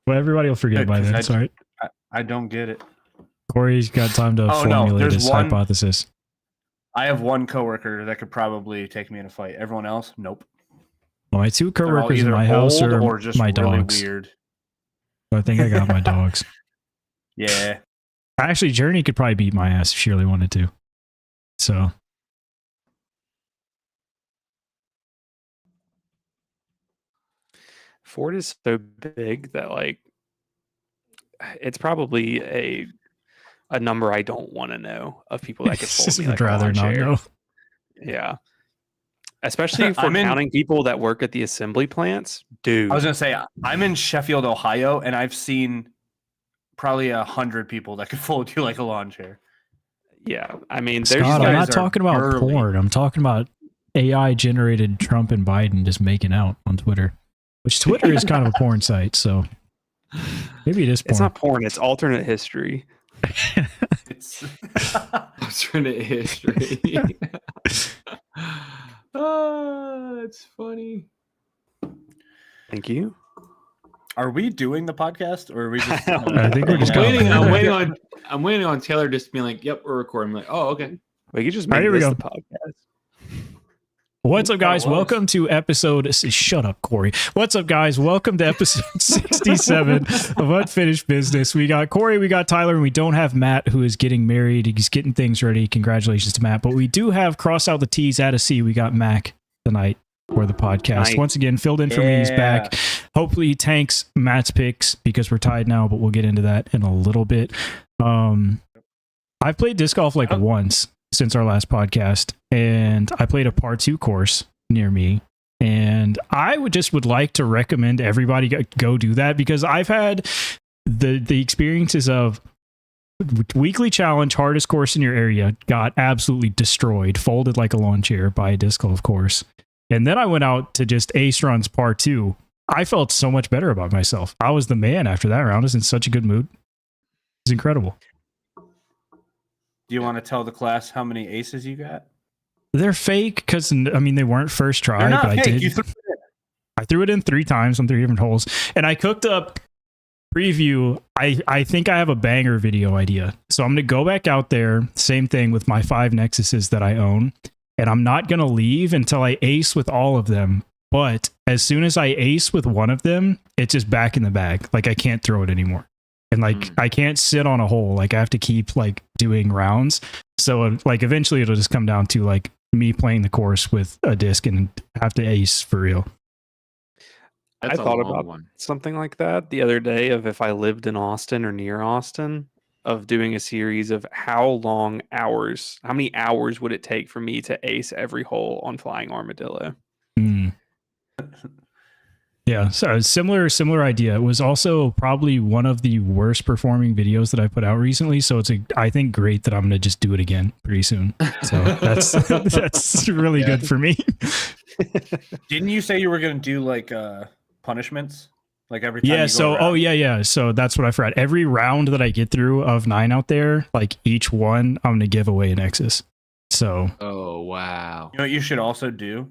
Well, everybody will forget Good, by 'cause then. It's all right. I don't get it. Corey's got time to Oh, no, formulate there's his one- hypothesis. I have one coworker that could probably take me in a fight. Everyone else, nope. Well, my two They're all coworkers in either my house old are or just my really dogs. weird. I think I got my dogs. Yeah. Actually, Journey could probably beat my ass if she really wanted to. So Ford is so big that like it's probably a number I don't want to know of people that could fold me like I'd rather a lawn not chair. know. Yeah. Especially if we're I'm in- counting people that work at the assembly plants. Dude. I was gonna say I'm in Sheffield, Ohio, and I've seen probably 100 people that could fold you like a lawn chair. Yeah. I mean, Scott, there's I'm guys not are talking about burly. porn. I'm talking about AI generated Trump and Biden just making out on Twitter, which Twitter is kind of a porn site. So maybe it is porn. it's not porn, it's alternate history. It's Alternate history. Oh, it's funny. Thank you. Are we doing the podcast or are we just I think we're just I'm going. I'm waiting on Taylor just being like, "Yep, we're recording." I'm like, "Oh, okay." We could just All right, make here we this go. the podcast. What's up, guys? That was. Welcome to episode. Shut up, Corey. What's up, guys? Welcome to episode 67 of Unfinished Business. We got Corey, we got Tyler, and we don't have Matt, who is getting married. He's getting things ready. Congratulations to Matt. But we do have, cross out the T's, add a C. We got Mac tonight for the podcast. Nice. Once again, filled in for me. He's back. Hopefully, he tanks Matt's picks because we're tied now, but we'll get into that in a little bit. I've played disc golf like once since our last podcast, and I played a par 2 course near me, and I would like to recommend everybody go do that, because I've had the experiences of weekly challenge, hardest course in your area, got absolutely destroyed, folded like a lawn chair by a disc golf course, and then I went out to just ace runs par 2. I felt so much better about myself. I was the man after that round. I was in such a good mood. It was incredible. Do you want to tell the class how many aces you got? They're fake because, I mean, they weren't first try, They're not but fake. I did. You threw it in. I threw it in 3 times on 3 different holes, and I cooked up preview. I think I have a banger video idea. So I'm going to go back out there, same thing with my 5 Nexuses that I own, and I'm not going to leave until I ace with all of them. But as soon as I ace with one of them, it's just back in the bag. Like, I can't throw it anymore. And like, I can't sit on a hole. Like, I have to keep like doing rounds. So like, eventually it'll just come down to like me playing the course with a disc and have to ace for real. I That's a thought long about one. something like that the other day, of if I lived in Austin or near Austin, of doing a series of how many hours would it take for me to ace every hole on Flying Armadillo? Mm. Yeah, so similar idea. It was also probably one of the worst performing videos that I put out recently. So I think great that I'm gonna just do it again pretty soon. So that's really good for me. Didn't you say you were going to do like punishments? Like every time Yeah. you go So around? yeah. So that's what I forgot. Every round that I get through of 9 out there, like each one, I'm gonna give away a Nexus. So Oh wow. You know what you should also do?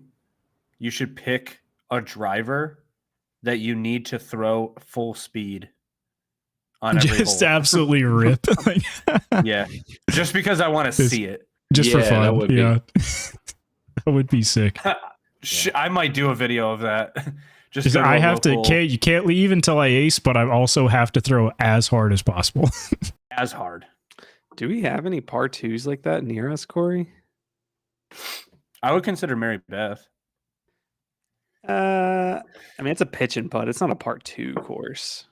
You should pick a driver that you need to throw full speed on every just hole. absolutely rip. Like, Yeah, just because I want to Just- see it. just for Yeah, fun. that would be- Yeah. That would be sick. I might do a video of that. Just Because go to I a have local- to. You can't leave until I ace, but I also have to throw as hard as possible. as hard. Do we have any par 2s like that near us, Corey? I would consider Mary Beth. I mean, it's a pitch and putt. It's not a par 2 course.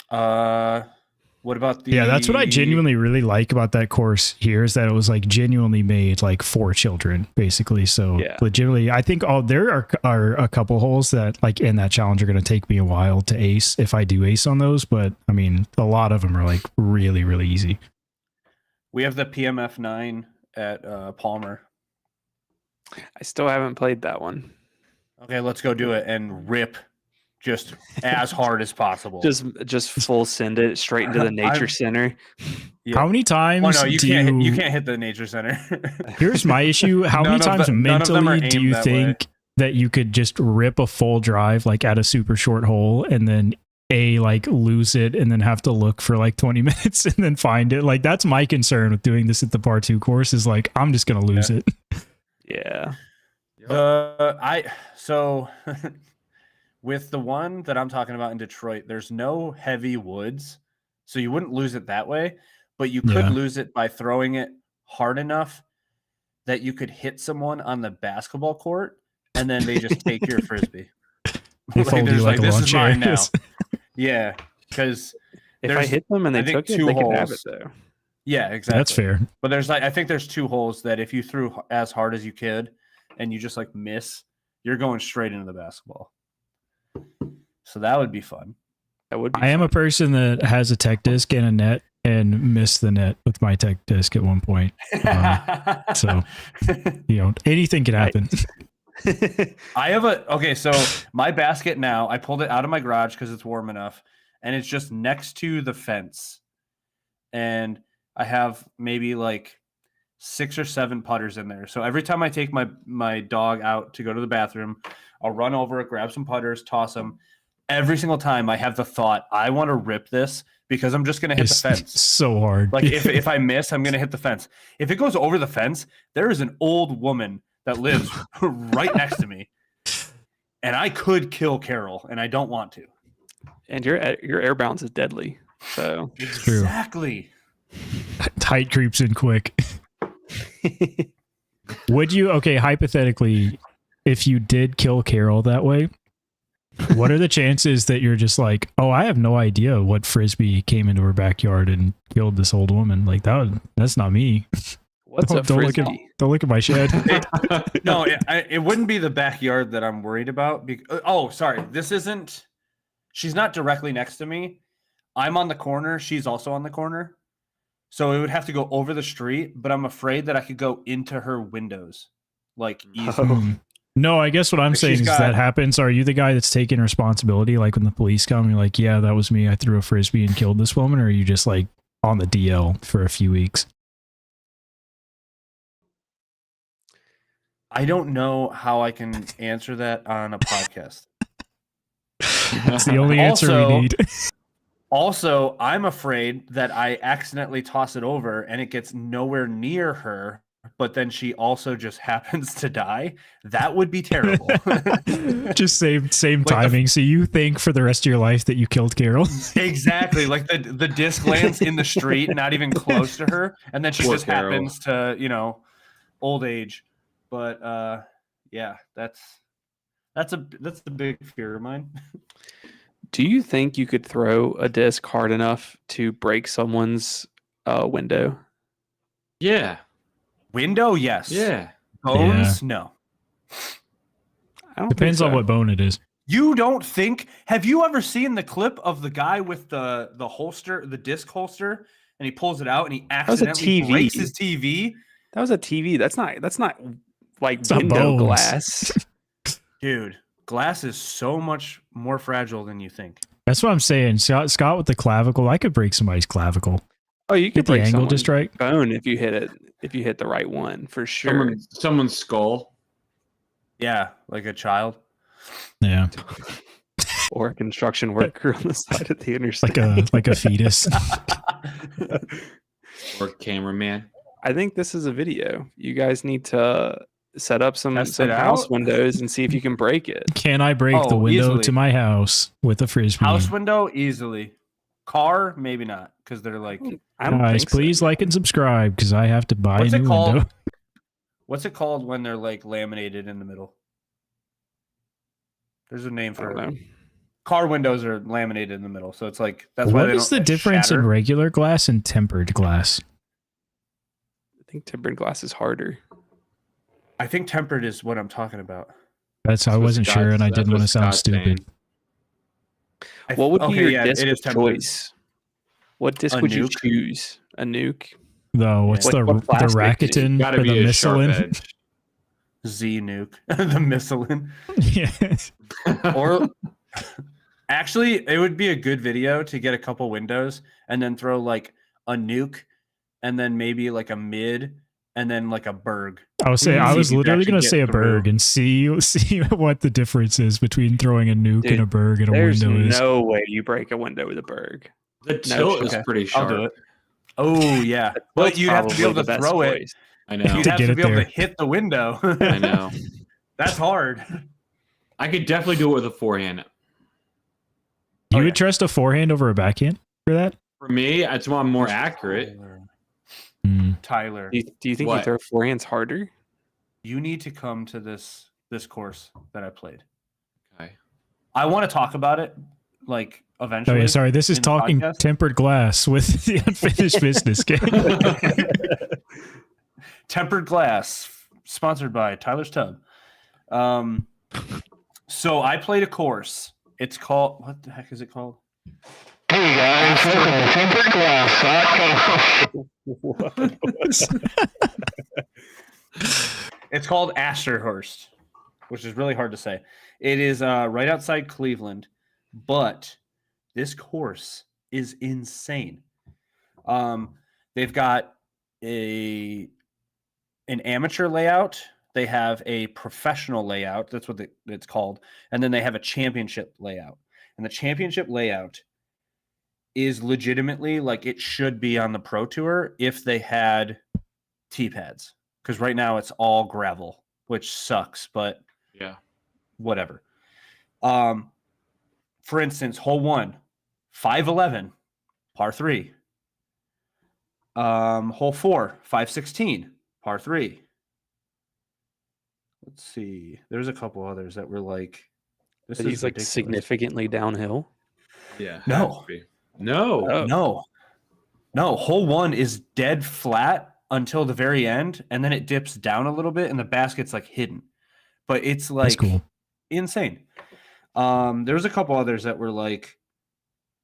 What What about the? Yeah, that's what I genuinely really like about that course here is that it was like genuinely made like for children, basically. So Yeah. legitimately, I think there are a couple holes that like in that challenge are going to take me a while to ace if I do ace on those. But I mean, a lot of them are like really, really easy. We have the PMF 9 at Palmer. I still haven't played that one. Okay, let's go do it and rip just as hard as possible. Just full send it straight into the nature center. Yeah. How many times Oh no, you can't hit the nature center. Here's my issue. How many times none of them are mentally do aimed you that think that you could just rip a full drive like at a super short hole and then like lose it and then have to look for like 20 minutes and then find it? Like that's my concern with doing this at the par 2 course is like I'm just gonna lose it. Yeah. So with the one that I'm talking about in Detroit, there's no heavy woods, so you wouldn't lose it that way, but you could lose it by throwing it hard enough that you could hit someone on the basketball court and then they just take your frisbee. They fold you like a this lawn is mine now. chair. Yeah, because If I hit them and they I think took it, two they could have it holes. though. Yeah, exactly. That's fair. But there's like I think there's 2 holes that if you threw as hard as you could and you just like miss, you're going straight into the basketball. So that would be fun. That would be I am a person that has a tech disc and a net and missed the net with my tech disc at one point. So anything can happen. I have so my basket now, I pulled it out of my garage because it's warm enough and it's just next to the fence. And I have maybe like 6 or 7 putters in there. So every time I take my dog out to go to the bathroom, I'll run over, grab some putters, toss them. Every single time I have the thought, I want to rip this because I'm just going to hit the fence. So hard. Like if I miss, I'm going to hit the fence. If it goes over the fence, there is an old woman that lives right next to me. And I could kill Carol, and I don't want to. And your air bounce is deadly. So exactly. Tight creeps in quick. Would you, hypothetically, if you did kill Carol that way, what are the chances that you're just like, oh, I have no idea what frisbee came into her backyard and killed this old woman? Like that's not me. What's a frisbee? Don't look at my shed. No, it wouldn't be the backyard that I'm worried about. Sorry. She's not directly next to me. I'm on the corner. She's also on the corner. So it would have to go over the street, but I'm afraid that I could go into her windows like easily. No, I guess what I'm saying is that happens. Are you the guy that's taking responsibility? Like when the police come, you're like, yeah, that was me. I threw a frisbee and killed this woman. Or are you just like on the DL for a few weeks? I don't know how I can answer that on a podcast. That's the only answer we need. Also, I'm afraid that I accidentally toss it over and it gets nowhere near her, but then she also just happens to die. That would be terrible. Just same timing. So you think for the rest of your life that you killed Carol? Exactly. Like the disc lands in the street, not even close to her, and then she Poor just Carol. happens to, old age. But yeah, that's a big fear of mine. Do you think you could throw a disc hard enough to break someone's window? Yeah. Window, yes. Yeah. Bones, no. I don't Depends think on so. what bone it is. You don't think? Have you ever seen the clip of the guy with the holster, the disc holster, and he pulls it out and he was a accidentally TV. breaks his TV? That was a TV. That's not like It's not window bones. glass. Dude, glass is so much more fragile than you think. That's what I'm saying. Scott with the clavicle, I could break somebody's clavicle. Oh, you could Get the break angle someone's just right. bone if you hit it. If you hit the right one, for sure. Someone's skull. Yeah, like a child. Yeah, Or a construction worker on the side of the interstate. like a fetus. Or cameraman. I think this is a video. You guys need to set up some Test it house out? windows and see if you can break it. Can I break the Oh, window easily. to my house with a frisbee? House window, easily. Car, maybe not, because they're like, I don't Guys, think so. please like and subscribe because I have to buy what's a it new called? window. What's it called when they're like laminated in the middle? There's a name I for don't it. know. car windows are laminated in the middle, so it's like that's why What they is the don't difference in shatter. regular glass and tempered glass? I think tempered glass is harder. I think tempered is what I'm talking about. That's I That's what wasn't sure, and I Scott's- didn't want to that's sound what Scott's stupid. saying. What would be Okay, your yeah, disc it of is tempered. choice? What disc A would you nuke? choose? A nuke? Though, what's What- the what the plastic? Rakuten Gotta or the be a sharp Missilin? edge. Z nuke, the Missilin. Yeah. Or actually, it would be a good video to get a couple windows and then throw like a nuke, and then maybe like a mid, and then like a berg. I was saying, See I if was you can literally actually going to get say a through. berg and see what the difference is between throwing a nuke Dude, and a berg and a There's window is. no way you break a window with a berg. The No tilt is Okay, pretty I'll sharp. do it. Oh yeah, That's but you'd have to be probably able to the best throw it. choice. I know. You'd To have get to it be able there. to hit the window. I know. That's hard. I could definitely do it with a forehand. You Oh, would yeah. trust a forehand over a backhand for that? For me, it's one more accurate. Tyler, Do you think you What? throw forehands harder? you need to come to this course that I played. Okay. I want to talk about it, like Oh eventually. yeah, sorry. This is in the talking podcast. tempered glass with the unfinished business game. Tempered Glass, sponsored by Tyler's Tub. So I played a course. It's called, what the heck is it called? Hey guys, welcome to Tempered Glass. It's called Asherhurst, which is really hard to say. It is right outside Cleveland, but this course is insane. They've got an amateur layout. They have a professional layout. That's what it's called. And then they have a championship layout. And the championship layout is legitimately like it should be on the Pro Tour if they had T-pads. Because right now it's all gravel, which sucks, but Yeah. whatever. For instance, hole 1, 511, par 3. Hole 4, 516, par 3. Let's see. There's a couple others that were like, this He's is like ridiculous. significantly downhill. Yeah. No. has to be. No. Oh. No. Hole 1 is dead flat until the very end, and then it dips down a little bit, and the basket's like hidden. But it's like That's cool. insane. There's a couple others that were like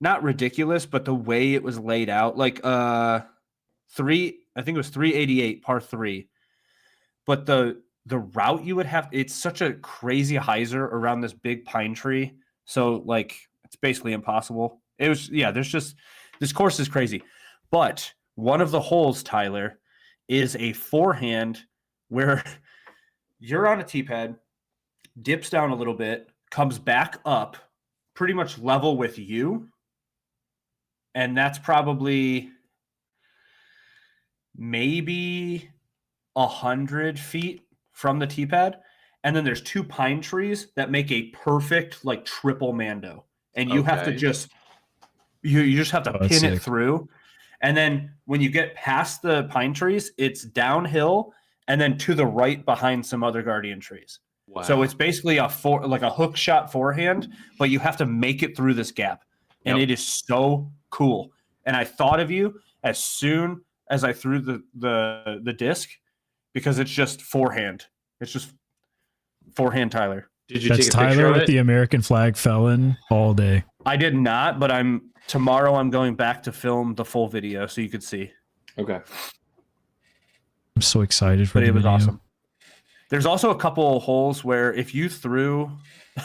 not ridiculous, but the way it was laid out, like I think it was 388 par 3. But the route you would have, it's such a crazy hyzer around this big pine tree. So like it's basically impossible. It was, yeah, there's just, this course is crazy. But one of the holes, Tyler, is a forehand where you're on a tee pad, dips down a little bit, comes back up pretty much level with you. And that's probably maybe 100 feet from the tee pad. And then there's 2 pine trees that make a perfect like triple mando. And you have to Okay. just you just have to Oh, that's pin it sick. through. And then when you get past the pine trees, it's downhill and then to the right behind some other guardian trees. Wow. So it's basically a hook shot forehand, but you have to make it through this gap. And Yep. it is so cool. And I thought of you as soon as I threw the disc because it's just forehand. It's just forehand Tyler. Did you That's take a picture Tyler of with it? the American flag felon all day. I did not, but tomorrow I'm going back to film the full video so you could see. Okay. I'm so excited for But the it was video. awesome. There's also a couple holes where if you threw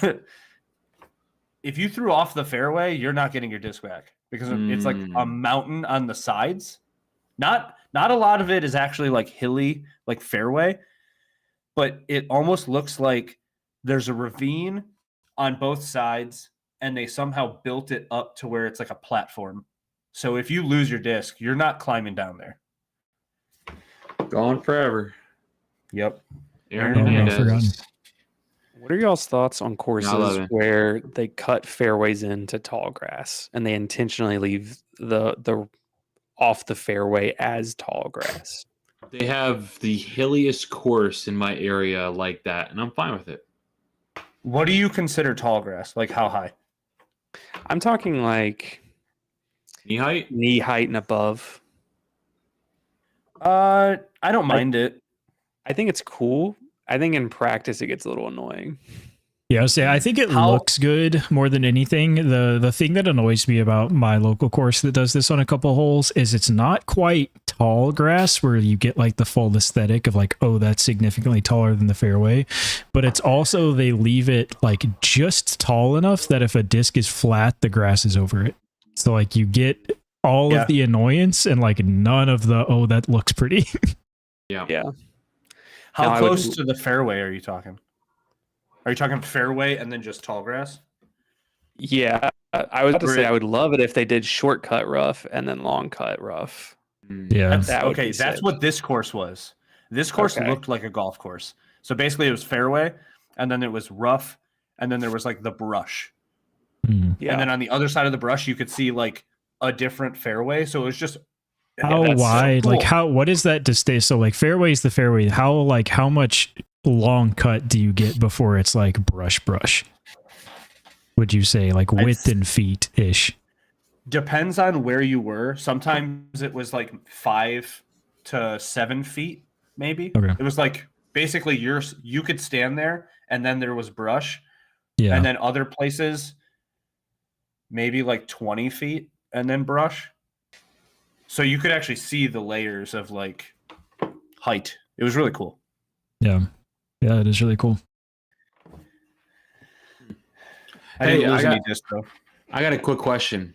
off the fairway, you're not getting your disc back because it's like a mountain on the sides. Not a lot of it is actually like hilly, like fairway, but it almost looks like there's a ravine on both sides and they somehow built it up to where it's like a platform. So if you lose your disc, you're not climbing down there. Gone forever. Yep. Aaron Oh, no, Hernandez. forgotten. What are y'all's thoughts on courses 11. where they cut fairways into tall grass and they intentionally leave the off the fairway as tall grass? They have the hilliest course in my area like that, and I'm fine with it. What do you consider tall grass? Like how high? I'm talking like Knee height? knee height and above. I don't mind it. I think it's cool. I think in practice it gets a little annoying. Yeah, I think it looks good more than anything. The thing that annoys me about my local course that does this on a couple holes is it's not quite tall grass where you get like the full aesthetic of like, oh, that's significantly taller than the fairway. But it's also they leave it like just tall enough that if a disc is flat, the grass is over it. So like you get all of the annoyance and like none of the, oh, that looks pretty. Yeah. How No, close to the fairway are you talking? Are you talking fairway and then just tall grass? Yeah. I was about to say I would love it if they did shortcut rough and then long cut rough. Yeah. That would Okay, be that's sick. what this course was. This course Okay. looked like a golf course. So basically it was fairway, and then it was rough, and then there was like the brush. Mm. Yeah. And then on the other side of the brush, you could see like a different fairway. So it was just How that's so wide? Like cool. what is that to stay? So like fairway is the fairway. How much long cut do you get before it's like brush? Would you say like width in feet ish? depends on where you were. Sometimes it was like 5 to 7 feet, maybe. Okay. It was like basically you could stand there, and then there was brush, Yeah. and then other places maybe like 20 feet, and then brush. So you could actually see the layers of like height. It was really cool. Yeah. Yeah, it is really cool. I Hey, didn't lose I any got- disc though. I got a quick question.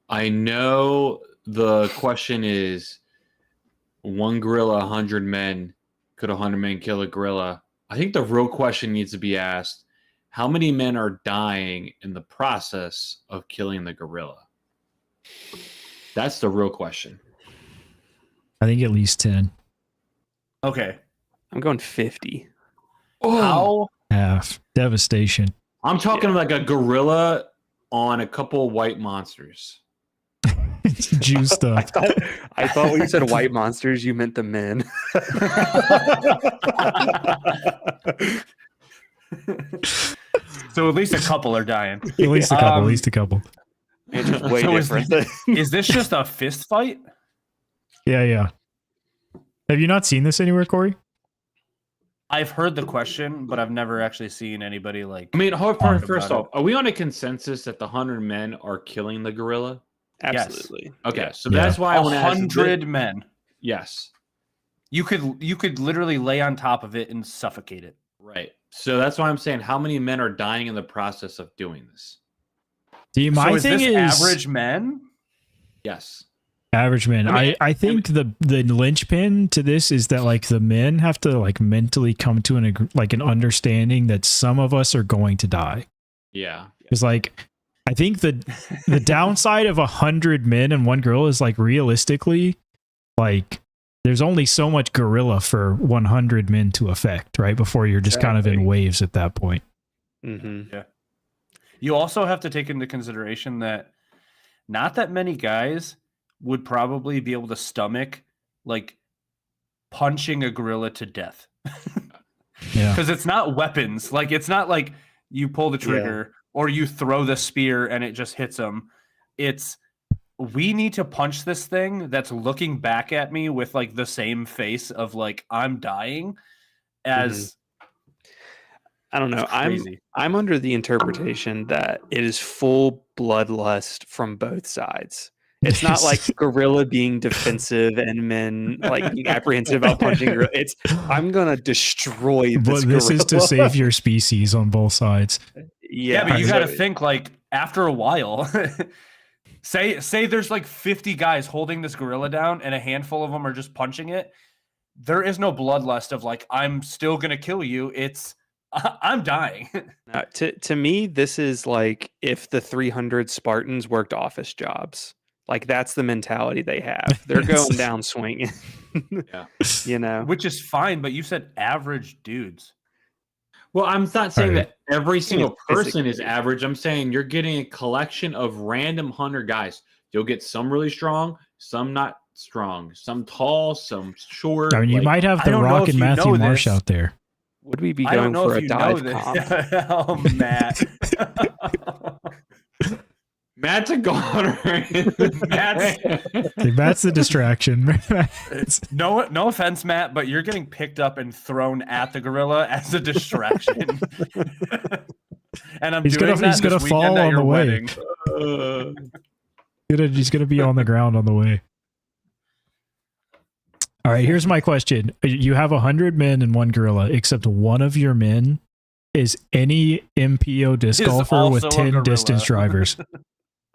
I know the question is 1 gorilla, 100 men. Could 100 men kill a gorilla? I think the real question needs to be asked: how many men are dying in the process of killing the gorilla? That's the real question. I think at least 10. Okay. I'm going 50. How Half. Devastation. I'm talking like a gorilla on a couple white monsters. Juiced up. I thought when you said white monsters, you meant the men. so at least a couple are dying. At least a couple. At least a couple. It's just way So is different. Is this just a fist fight? Yeah. Have you not seen this anywhere, Corey? I've heard the question, but I've never actually seen anybody like. I mean, Talk first about off, are we on a consensus that the 100 men are killing the gorilla? Absolutely. Okay, so Yeah. that's why I want to ask. 100 men. Yes, You could literally lay on top of it and suffocate it. right. So that's why I'm saying how many men are dying in the process of doing this? See, my so is thing this is average men? Yes. average men. I mean- I think the linchpin to this is that like the men have to like mentally come to an understanding that some of us are going to die. Yeah. Because like I think the downside of 100 men and 1 girl is like realistically, like there's only so much gorilla for 100 men to affect, right? Before you're just kind of in Exactly. waves at that point. Mm-hmm. You also have to take into consideration that not that many guys would probably be able to stomach like punching a gorilla to death. Yeah. Because it's not weapons. Like it's not like you pull the trigger or you throw the spear and it just hits them. It's we need to punch this thing that's looking back at me with like the same face of like I'm dying as I don't know. it's crazy. I'm under the interpretation that it is full bloodlust from both sides. It's not like gorilla being defensive and men like being apprehensive about punching gorilla. It's I'm gonna destroy this. But this is to gorilla. save your species on both sides. Yeah, but you got to so- think like after a while, say there's like 50 guys holding this gorilla down and a handful of them are just punching it. There is no bloodlust of like I'm still gonna kill you. It's I'm dying. To me, this is like if the 300 Spartans worked office jobs. Like that's the mentality they have. They're going down swinging. Yeah. You know. Which is fine, but you said average dudes. Well, I'm not saying Right. that every single person is physically. average. I'm saying you're getting a collection of random 100 guys. You'll get some really strong, some not strong, some tall, some short. I mean, you like- might have I The don't know Rock if and you Matthew know Marsh this. out there. Would we be I don't going know for if a you know dive this. comp? Oh, Matt. Matt's a goner. That's the distraction. No offense, Matt, but you're getting picked up and thrown at the gorilla as a distraction. And I'm He's doing gonna- that he's gonna this weekend fall at on your the way. wedding. He's gonna be on the ground on the way. All right, here's my question. You have 100 men and one gorilla, except one of your men is any MPO disc Is golfer with also a 10 gorilla. distance drivers.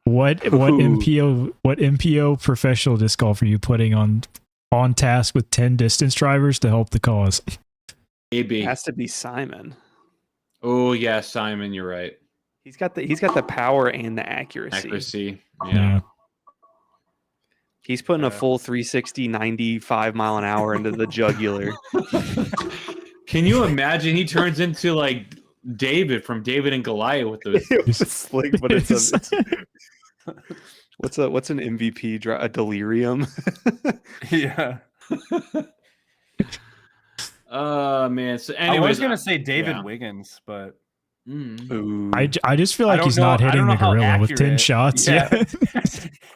What Ooh. MPO professional disc golf are you putting on task with 10 distance drivers to help the cause? AB. It has to be Simon. Oh yeah, Simon, you're right. He's got the power and the accuracy. Accuracy. Yeah. Yeah. He's putting a full 360, 95 mile an hour into the jugular. Can you imagine he turns into like David from David and Goliath with those? It was slick, but it's what's an MVP? A delirium. Yeah. Man. So I anyways, was gonna say David yeah. Wiggins, but Ooh. I just feel like I he's don't know- not I don't hitting know the how gorilla with 10 accurate- shots. Yeah. Yeah.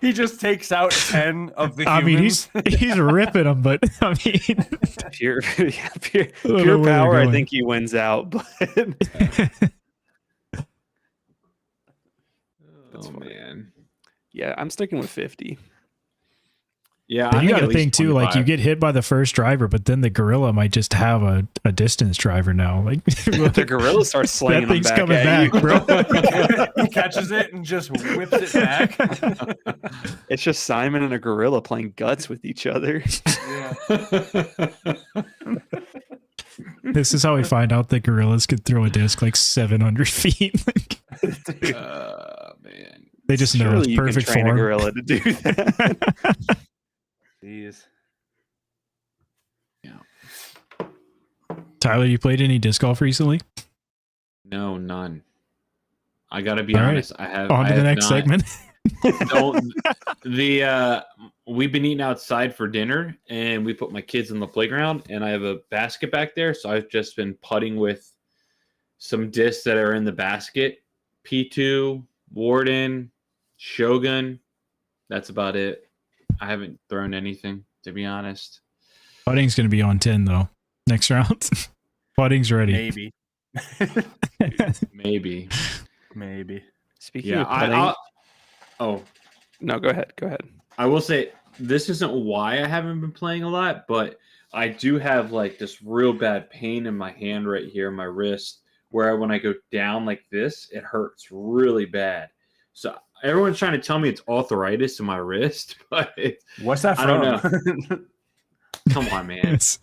he just takes out 10 of the humans. I mean, he's ripping them, but I mean, pure know pure where they're power. I going. think he wins out, but oh man. yeah, I'm sticking with 50. Yeah, But I you think got at to think least too, like you 25. get hit by the first driver, but then the gorilla might just have a distance driver now. Like The gorilla starts slinging that thing's them coming back, at back, you. he catches it and just whips it back. It's just Simon and a gorilla playing guts with each other. This is how we find out that gorillas could throw a disc like 700 feet. Man. They just know Surely it's you can perfect train a form. gorilla to do that. Jeez. Tyler, you played any disc golf recently? No, none. I gotta be All right. honest. I have. On I to the have next not. segment. We've been eating outside for dinner, and we put my kids in the playground, and I have a basket back there, so I've just been putting with some discs that are in the basket. P2, Warden, Shogun. That's about it. I haven't thrown anything, to be honest. Putting's going to be on 10 though. Next round. Putting's ready. Maybe. Maybe. Maybe. Speaking Yeah. of putting, Oh, no, go ahead. Go ahead. I will say this isn't why I haven't been playing a lot, but I do have like this real bad pain in my hand right here, my wrist, where when I go down like this, it hurts really bad. So everyone's trying to tell me it's arthritis in my wrist, but What's that I from? don't know. Come on, man. It's-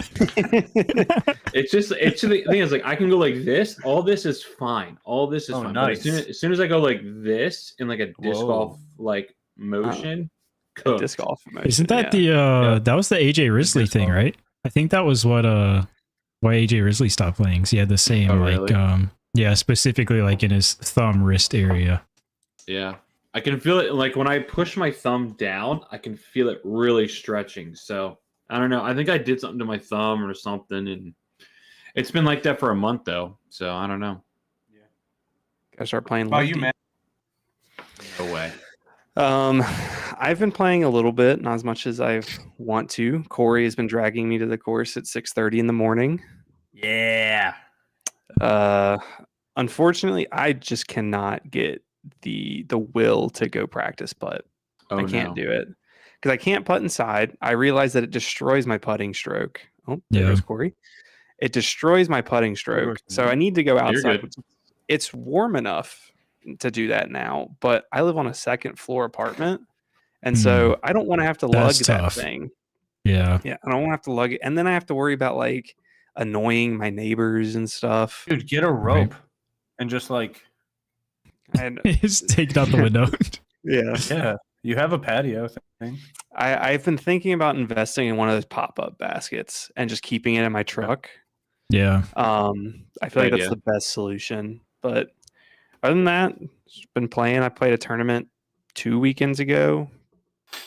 It's the thing is like I can go like this. All this is fine. All this is Oh, fine. But nice. as soon as I go like this in like a disc Whoa. golf like motion, cooked. Disc golf. Motion, Isn't that yeah. that was the AJ Risley disc thing, golf. right? I think that was what why AJ Risley stopped playing. 'Cause he had the same Oh, like really? yeah, specifically like in his thumb wrist area. Yeah. I can feel it like when I push my thumb down, I can feel it really stretching. So I don't know. I think I did something to my thumb or something, and it's been like that for a month though. So I don't know. Gotta start playing. Oh, you lefty. man. No way. I've been playing a little bit, not as much as I want to. Corey has been dragging me to the course at 6:30 in the morning. Yeah. Unfortunately, I just cannot get the will to go practice putt. Oh, I can't no. do it because I can't putt inside. I realize that it destroys my putting stroke. Oh, there Yeah. goes Corey. It destroys my putting stroke. So I need to go You're outside. good. It's warm enough to do that now, but I live on a second floor apartment. And so I don't want to have to lug That's that tough. thing. Yeah. Yeah. I don't want to have to lug it. And then I have to worry about like annoying my neighbors and stuff. Dude, get a rope and just like, And Just take it out the window. yeah. yeah, you have a patio thing. I've been thinking about investing in one of those pop-up baskets and just keeping it in my truck. Yeah. I feel like Good that's idea. the best solution. But other than that, just been playing. I played a tournament 2 weekends ago.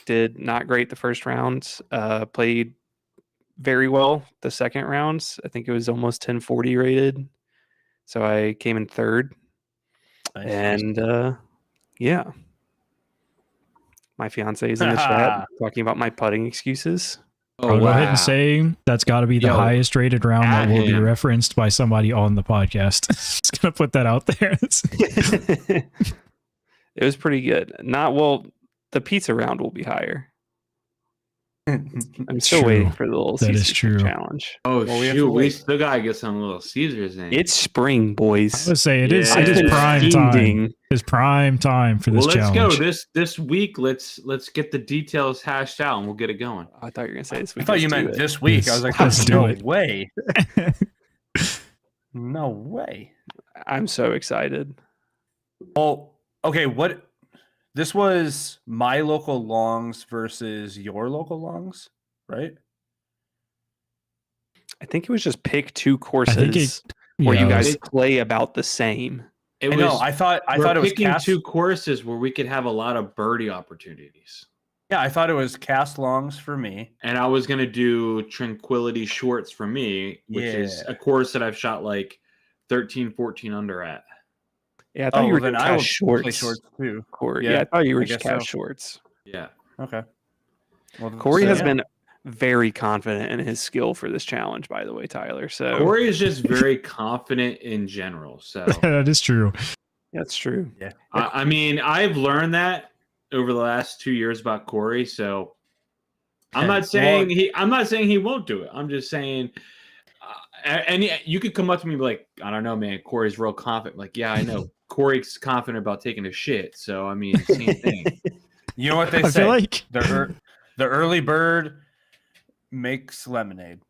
Did not great the first round. Played very well the second round. I think it was almost 1040 rated. So I came in third. Nice. And yeah. My fiance is in the chat talking about my putting excuses. Oh, I'll go ahead and say that's got to be the Yo, highest rated round that at will be him. referenced by somebody on the podcast. Just gonna put that out there. It was pretty good. Not well. The pizza round will be higher. I'm still True. waiting for the little That is Caesars true. challenge. Oh Well, we have shoot, to we wait. still gotta get some little Caesars in. It's spring, boys. I would say it is. Yeah. It is I've been prime time. fiending. It's prime time for this well, let's challenge. go this week. Let's get the details hashed out and we'll get it going. I thought you were gonna say this I week. thought you Let's do meant it. this week. I was like, Let's do no it. way. No way. I'm so excited. Well, okay, what this was my local longs versus your local longs, right? I think it was just pick two I courses think it. where yeah, you it guys was- play about the same. It I was. know. I thought we're it was picking cast. two courses where we could have a lot of birdie opportunities. Yeah, I thought it was cast longs for me. And I was gonna do Tranquility Shorts for me, which is Yeah. a course that I've shot like 13, 14 under at. Yeah, I thought you were doing then I will cast play shorts. shorts too. Corey. Yeah, Yeah, I thought you were I just guess cast so. shorts. Yeah. Okay. Well, Corey so has yeah. been very confident in his skill for this challenge, by the way, Tyler. So Corey is just very confident in general. So that is true. that's true. I mean, I've learned that over the last 2 years about Corey. So I'm Okay, not saying I'm not saying he won't do it. I'm just saying, and you could come up to me and be like, I don't know, man. Corey's real confident. Like, yeah, I know. Corey's confident about taking a shit. So I mean, same thing. You know what they I say? feel like the early bird makes lemonade.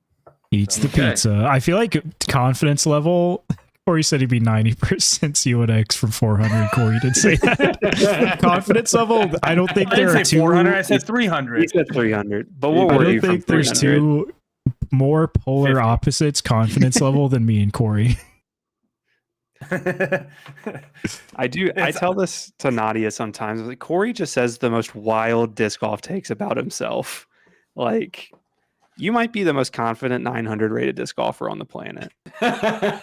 eats the Okay. pizza. I feel like confidence level. Corey said he'd be 90% CONX from 400. Corey did say that. Confidence level. I don't think I there are didn't say two. 400. I said He 300. said 300. But I what were don't you from think there's 300? two more polar 50. opposites confidence level than me and Corey. I do. I It's- tell this to Nadia sometimes. Like, Corey just says the most wild disc golf takes about himself. Like, you might be the most confident 900 rated disc golfer on the planet. I'm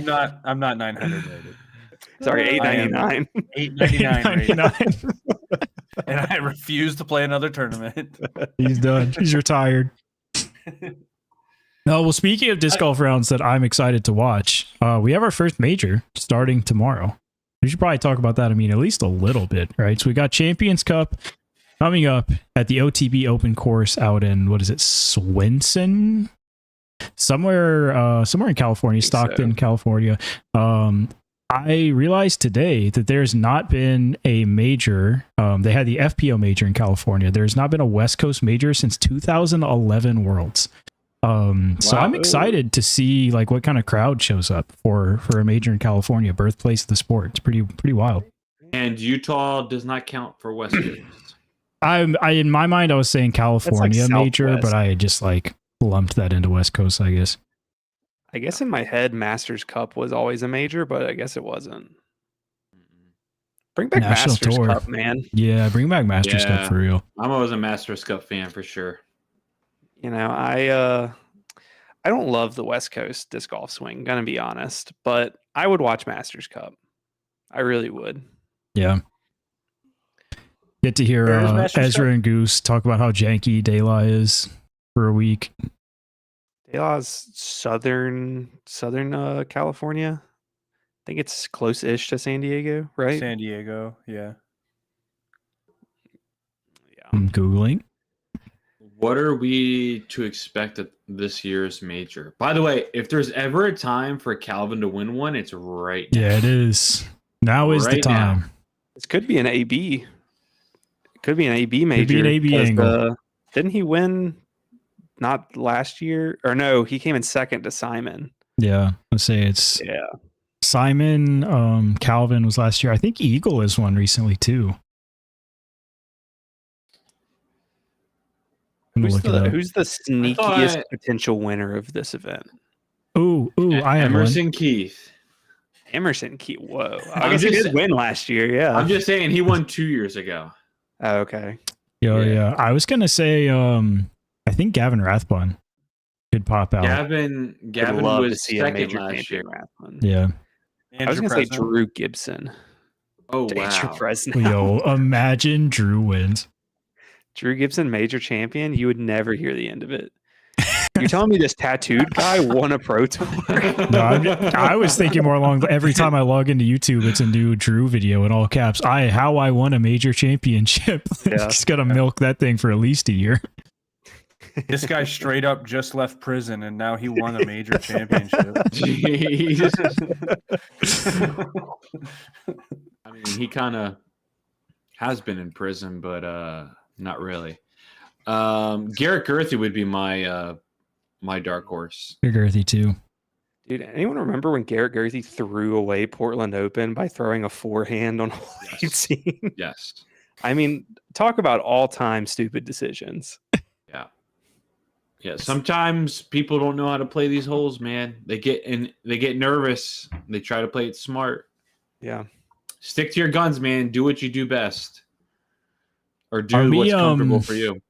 not 900 rated. Sorry, I am. 899. 899 rated. 99. And I refuse to play another tournament. He's done. He's retired. No, well, speaking of disc golf rounds that I'm excited to watch, we have our first major starting tomorrow. We should probably talk about that. I mean, at least a little bit, right? So we got Champions Cup coming up at the OTB Open course out in, what is it, Swenson? Somewhere in California, think so. Stockton, California. I realized today that there's not been a major. They had the FPO major in California. There's not been a West Coast major since 2011 Worlds. So I'm Wow. excited to see like what kind of crowd shows up for a major in California, birthplace of the sport. It's pretty wild. And Utah does not count for West Coast. I in my mind I was saying California major, Southwest. but I just like lumped that into West Coast, I guess. I guess in my head, Masters Cup was always a major, but I guess it wasn't. Bring back National Masters Tour. Cup, man. Yeah, bring back Masters Cup Yeah. for real. I'm always a Masters Cup fan for sure. You know, I don't love the West Coast disc golf swing, gonna be honest, but I would watch Masters Cup. I really would. Yeah. Get to hear Where is Masters Ezra Cup? and Goose talk about how janky De La is for a week. De La's southern California. I think it's close-ish to San Diego, right? San Diego, yeah. Yeah. I'm Googling. What are we to expect at this year's major? By the way, if there's ever a time for Calvin to win one, it's right now. Yeah, it is. Now is the Right now. time. This could be an AB. It could be an AB major. be an AB 'cause angle. Didn't he win not last year? Or no, he came in second to Simon. Yeah, let's say it's Yeah. Simon. Calvin was last year. I think Eagle has won recently too. I'm gonna look it up. Who's the sneakiest thought- potential winner of this event? Ooh, I have one. Emerson Keith. Emerson Key. Whoa. I I'm guess he just- did win last year. Yeah. I'm just saying he won 2 years ago. Oh, okay. Yeah, Yeah. yeah. I was gonna say, I think Gavin Rathbun could pop out. Gavin Would love to was see a second major last year. champion Rathbun. Yeah, I was Andrew going to say Preston. Drew Gibson. Oh to Andrew wow. Fresno. Yo, imagine Drew wins. Drew Gibson, major champion. You would never hear the end of it. You're telling me this tattooed guy won a pro tour? No, I was thinking more along. Every time I log into YouTube, it's a new Drew video in all caps. How I won a major championship. Yeah. He's got to milk that thing for at least a year. This guy straight up just left prison and now he won a major championship. Jesus. I mean, he kind of has been in prison, but not really. Garrett Gerthy would be my my dark horse. Girthy too. Dude, anyone remember when Garrett Gerthy threw away Portland Open by throwing a forehand on Yes. scene? Yes. I mean, talk about all-time stupid decisions. Yeah. Sometimes people don't know how to play these holes, man. They get nervous. They try to play it smart. Yeah. Stick to your guns, man. Do what you do best. Or do Are we, what's comfortable for you.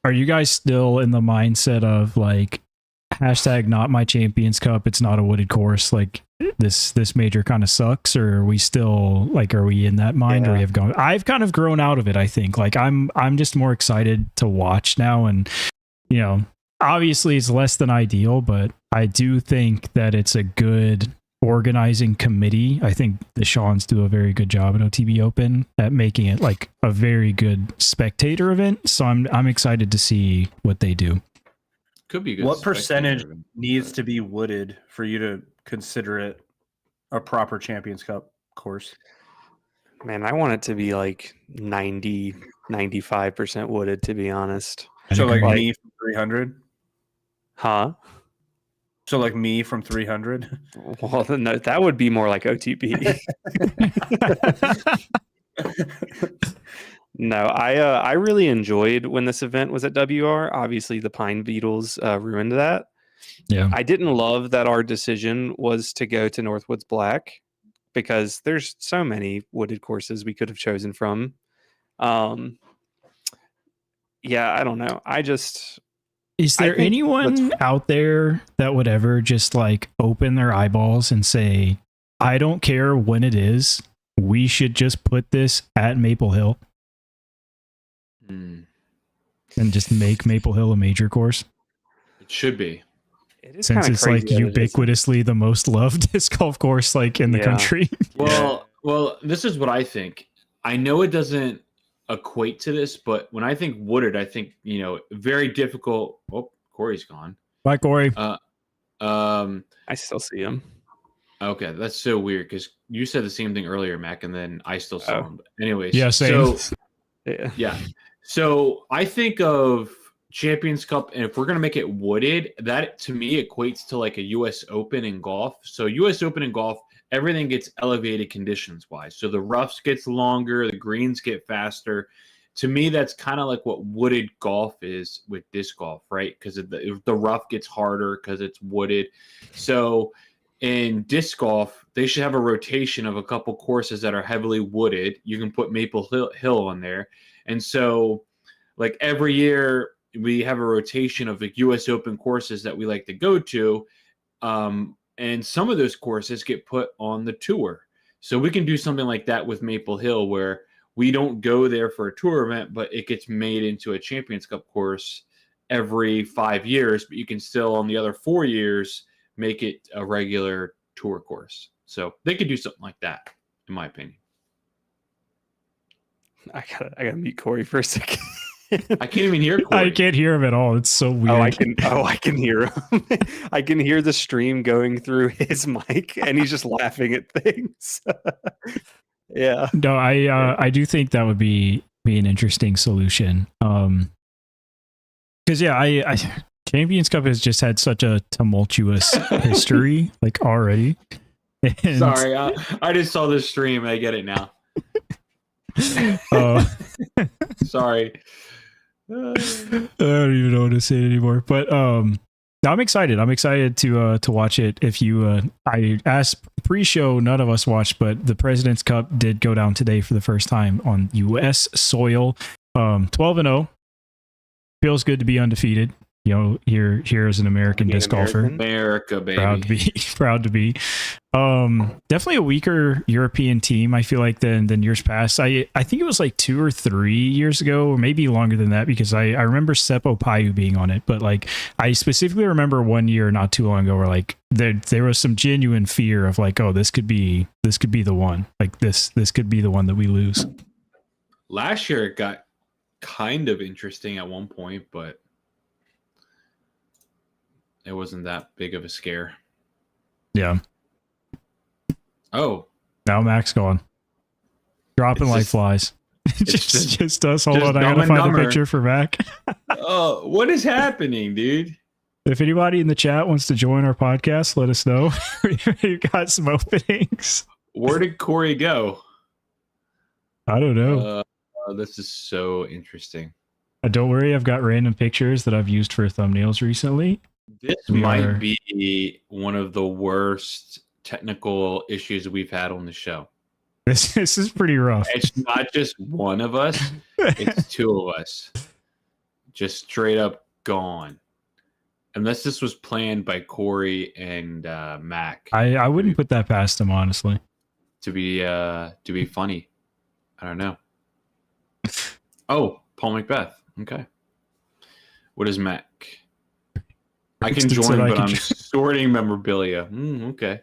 Are you guys still in the mindset of like hashtag not my Champions Cup? It's not a wooded course. Like this major kind of sucks, or are we still like, are we in that mind, or Yeah. we have gone? I've kind of grown out of it. I think like I'm just more excited to watch now, and you know, obviously it's less than ideal, but I do think that it's a good organizing committee. I think the Seans do a very good job at OTB Open at making it like a very good spectator event. So I'm excited to see what they do. Could be a good. What spectator percentage event. needs to be wooded for you to consider it a proper Champions Cup course? Man, I want it to be like 90, 95% wooded, to be honest. So like like- me from 300? Huh? So like me from 300? Well, no, that would be more like OTB. No, I really enjoyed when this event was at WR. Obviously, the Pine Beetles ruined that. Yeah. I didn't love that our decision was to go to Northwoods Black because there's so many wooded courses we could have chosen from. Yeah, I don't know. Is I there think anyone out there that would ever just like open their eyeballs and say, I don't care when it is, we should just put this at Maple Hill Hmm. and just make Maple Hill a major course? It should be. It is Since kinda it's like crazy that it isn't. ubiquitously the most loved disc golf course like in the Yeah. country. Well, this is what I think. I know it doesn't equate to this, but when I think wooded, I think, very difficult. Oh, Corey's gone. Bye, Corey. I still see him. Okay, that's so weird because you said the same thing earlier, Mac, and then I still saw Oh. him. But anyways, Yeah, same. So Yeah. yeah, so I think of Champions Cup, and if we're gonna make it wooded, that to me equates to like a U.S. Open in golf. So U.S. Open in golf, everything gets elevated conditions wise. So the roughs gets longer, the greens get faster. To me, that's kind of like what wooded golf is with disc golf, right? Because the rough gets harder because it's wooded. So in disc golf, they should have a rotation of a couple courses that are heavily wooded. You can put Maple Hill on there. And so like every year we have a rotation of the US Open courses that we like to go to. And some of those courses get put on the tour. So we can do something like that with Maple Hill where we don't go there for a tour event, but it gets made into a Champions Cup course every 5 years, but you can still on the other 4 years make it a regular tour course. So they could do something like that, in my opinion. I gotta mute Corey for a second. I can't even hear Corey. I can't hear him at all. It's so weird. I can hear him. I can hear the stream going through his mic, and he's just laughing at things. Yeah. No, I do think that would be an interesting solution. Because I Champions Cup has just had such a tumultuous history, like already. And, Sorry, I just saw the stream. I get it now. Sorry. I don't even know what to say anymore. But I'm excited. I'm excited to watch it. If you, I asked pre-show, none of us watched, but the President's Cup did go down today for the first time on U.S. soil. 12-0. Feels good to be undefeated. here as an American Being disc golfer. American. America, baby. Proud to be. Definitely a weaker European team, I feel like, than years past. I think it was like 2 or 3 years ago, or maybe longer than that, because I remember Seppo Paiu being on it. But like, I specifically remember one year not too long ago where like there was some genuine fear of like, oh, this could be the one. Like this could be the one that we lose. Last year it got kind of interesting at one point, but it wasn't that big of a scare. Yeah. Oh, Now Mac's gone. Dropping It's like just- flies. just us. Hold just on, I Dumb gotta and find a Dumber. picture for Mac. oh, what is happening, dude? If anybody in the chat wants to join our podcast, let us know. We've got some openings. Where did Corey go? I don't know. This is so interesting. Don't worry, I've got random pictures that I've used for thumbnails recently. This We might are- be one of the worst technical issues we've had on the show. This is pretty rough. It's not just one of us, it's two of us. Just straight up gone. Unless this was planned by Corey and Mac I wouldn't put that past him, honestly. to be funny. I don't know. Oh, Paul Macbeth. Okay. What is Mac? I can Kristen said join, I but can I'm join. sorting memorabilia. Okay.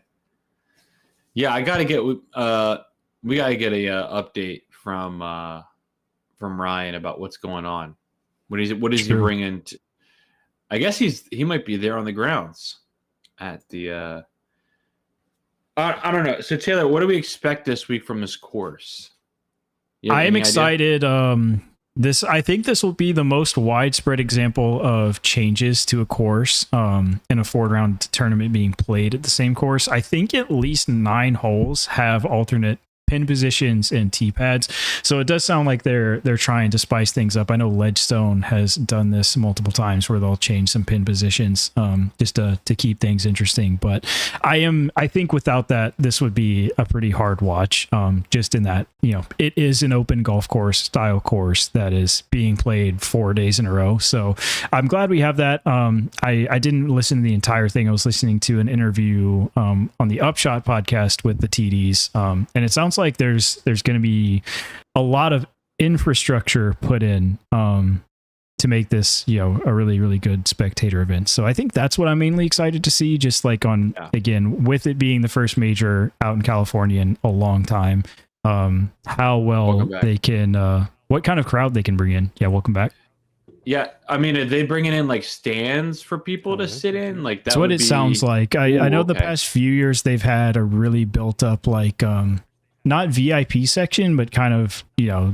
Yeah, I gotta get. We gotta get a update from Ryan about what's going on. What is he Sure. bringing? I guess he might be there on the grounds at the. I don't know. So Taylor, what do we expect this week from this course? You have I am any idea? excited. I think this will be the most widespread example of changes to a course in a 4-round tournament being played at the same course. I think at least 9 holes have alternate pin positions and tee pads, so it does sound like they're trying to spice things up. I know Ledgestone has done this multiple times where they'll change some pin positions just to keep things interesting. But I think without that, this would be a pretty hard watch, just in that, it is an open golf course style course that is being played 4 days in a row. So I'm glad we have that. I didn't listen to the entire thing. I was listening to an interview on the Upshot podcast with the TDs, and it sounds like there's going to be a lot of infrastructure put in to make this a really, really good spectator event. So I think that's what I'm mainly excited to see, just like again, with it being the first major out in California in a long time, how well Welcome back. they can what kind of crowd they can bring in. Welcome back. Yeah, I mean, are they bringing in like stands for people to sit in? Like That's what it sounds like. I know the okay. past few years they've had a really built up like not VIP section, but kind of,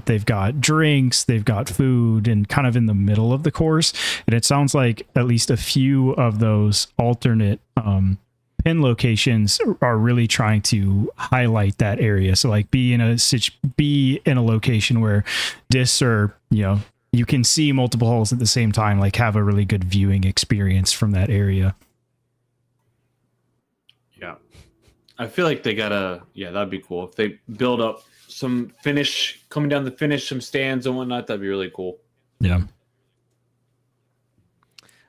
they've got drinks, they've got food, and kind of in the middle of the course. And it sounds like at least a few of those alternate pin locations are really trying to highlight that area. So like be in a location where discs are, you can see multiple holes at the same time, like have a really good viewing experience from that area. Yeah. I feel like they gotta, that'd be cool. If they build up some finish, coming down the finish, some stands and whatnot, that'd be really cool. Yeah.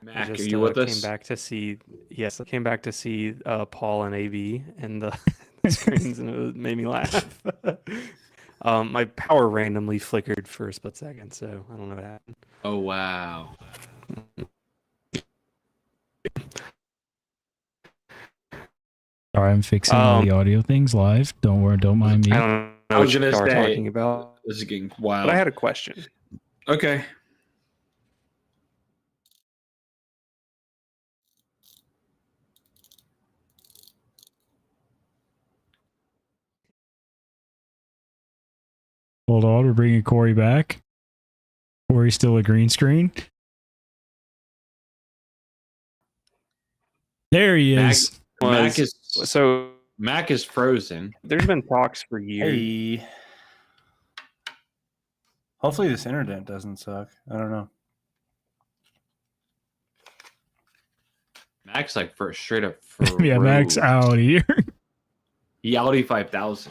Mac, I are just you with came us? back to see. Yes, I came back to see Paul and AB and the screens, and it made me laugh. My power randomly flickered for a split second, so I don't know what happened. Oh, wow. Sorry, I'm fixing all the audio things live. Don't worry, don't mind me. I don't know I was what you gonna are say- talking about, This is getting wild. but I had a question. Okay. Hold on, we're bringing Corey back. Corey's still a green screen. There he Mac- is. Mac is frozen. There's been talks for years. Hey. Hopefully this internet doesn't suck. I don't know. Mac's like straight up. Yeah, Mac's out here. He Audi 5000.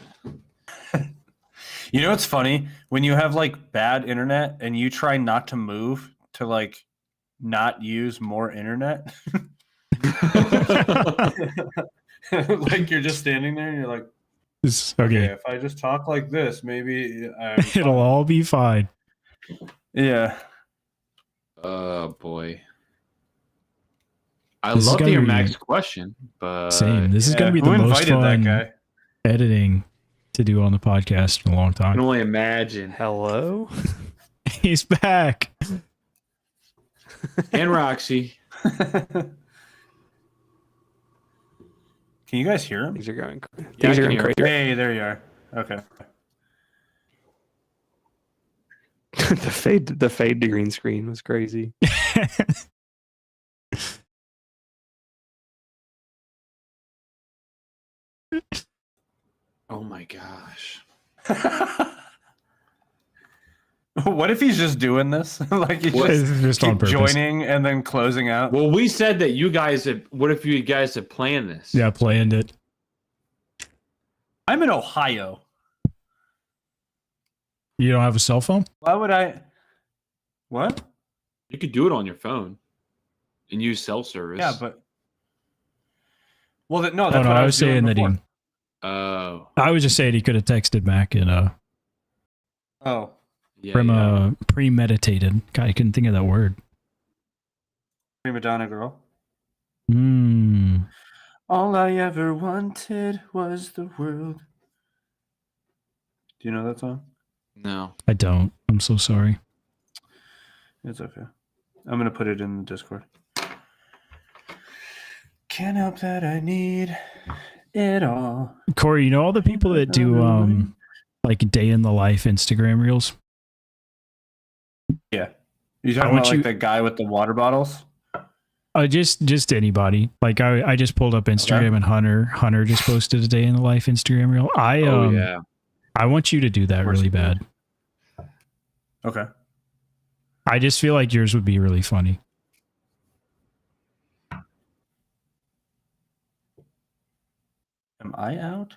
You know what's funny? When you have like bad internet and you try not to move to like not use more internet? Like you're just standing there and you're like, Okay. if I just talk like this, maybe It'll all be fine. Yeah. Oh boy. I This is love to gonna hear be- Mac's question, but Same. This is Yeah, going to be who the most invited fun that guy? editing to do on the podcast in a long I can time. only imagine. Hello. He's back. And Roxy. Can you guys hear him? Things are going. Yeah, I Things are can going hear crazy. Hey, there you are. Okay. The fade to green screen was crazy. Oh my gosh. What if he's just doing this? Like he's It's just just on keep purpose. joining and then closing out? Well, we said that you guys had. What if you guys had planned this? Yeah, planned it. I'm in Ohio. You don't have a cell phone? Why would I? What? You could do it on your phone and use cell service. Yeah, but. Well, no, Oh, that's no, what I was saying that he. before. Oh. I was just saying he could have texted Mac and Oh. Yeah. premeditated. God, I couldn't think of that word. Prima donna girl. Hmm. All I ever wanted was the world. Do you know that song? No. I don't. I'm so sorry. It's okay. I'm going to put it in the Discord. Can't help that I need it all. Corey, you know all the people that do like day in the life Instagram reels? Yeah. You I talking want about like you- the guy with the water bottles? Just anybody. Like I just pulled up Instagram and Hunter just posted a day in the life Instagram reel. Oh yeah. I want you to do that really bad. Okay. I just feel like yours would be really funny. Am I out?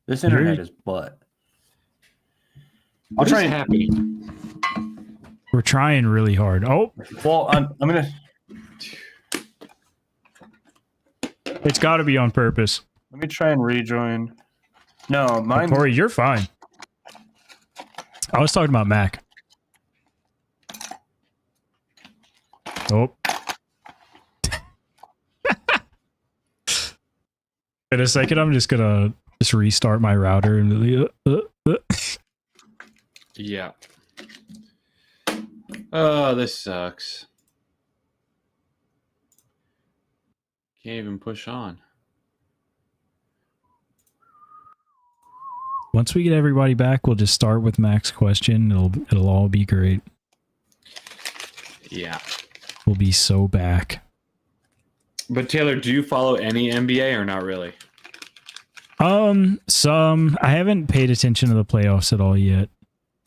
This internet is butt. I'll What is try and happening? We're trying really hard. Oh, Well, I'm gonna. it's got to be on purpose. Let me try and rejoin. No, mine. Corey, you're fine. I was talking about Mac. Oh. In a second, I'm just gonna restart my router and Yeah. Oh, this sucks. Can't even push on. Once we get everybody back, we'll just start with Mac's question. It'll all be great. Yeah. We'll be so back. But Taylor, do you follow any NBA or not really? Some I haven't paid attention to the playoffs at all yet.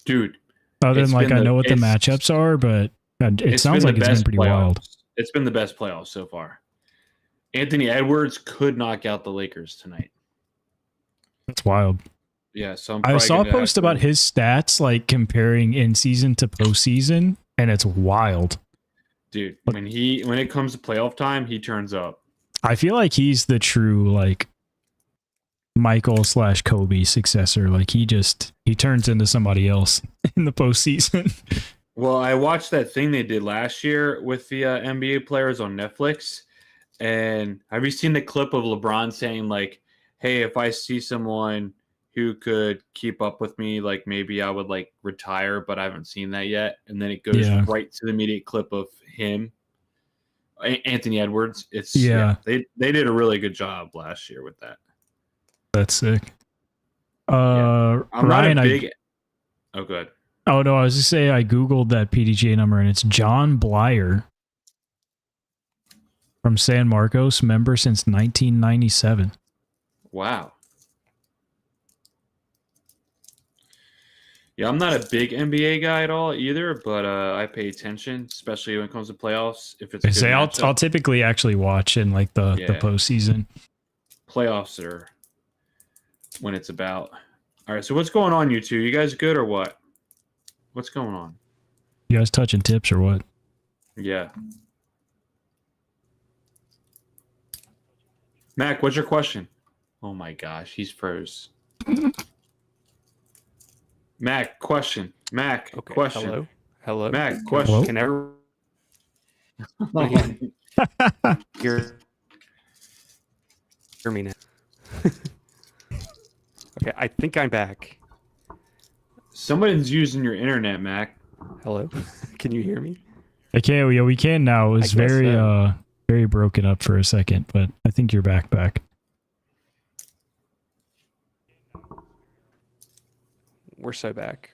Dude, Other It's than like been I know what the it's- matchups are, but it it's sounds been like the it's been best pretty playoffs. wild. It's been the best playoffs so far. Anthony Edwards could knock out the Lakers tonight. That's wild. Yeah, so I saw a post about his stats, like comparing in season to postseason, and it's wild. dude. When it comes to playoff time, he turns up. I feel like he's the true like Michael/Kobe successor. Like he turns into somebody else in the postseason. Well, I watched that thing they did last year with the NBA players on Netflix, and have you seen the clip of LeBron saying like, "Hey, if I see someone who could keep up with me, like maybe I would like retire, but I haven't seen that yet." And then it goes Yeah. right to the immediate clip of him, Anthony Edwards. It's Yeah. they did a really good job last year with that. That's sick. I'm Ryan, not a big. Oh, good. oh no, I was just saying I googled that PDGA number and it's John Blyer from San Marcos, member since 1997. Wow. Yeah, I'm not a big NBA guy at all either, but I pay attention, especially when it comes to playoffs. If it's a I good say I'll matchup. typically actually watch in like the Yeah. postseason. Playoffs are when it's about. All right, so what's going on, you two? You guys good or what? What's going on? You guys touching tips or what? Yeah. Mac, what's your question? Oh my gosh, he's froze. Mac, question. Mac, Okay. question. Hello. Mac, question. Can everyone hear me now? Okay, I think I'm back. Somebody's using your internet, Mac. Hello. Can you hear me? I can. Yeah, we can now. It was I guess very so. very broken up for a second, but I think you're back. We're so back.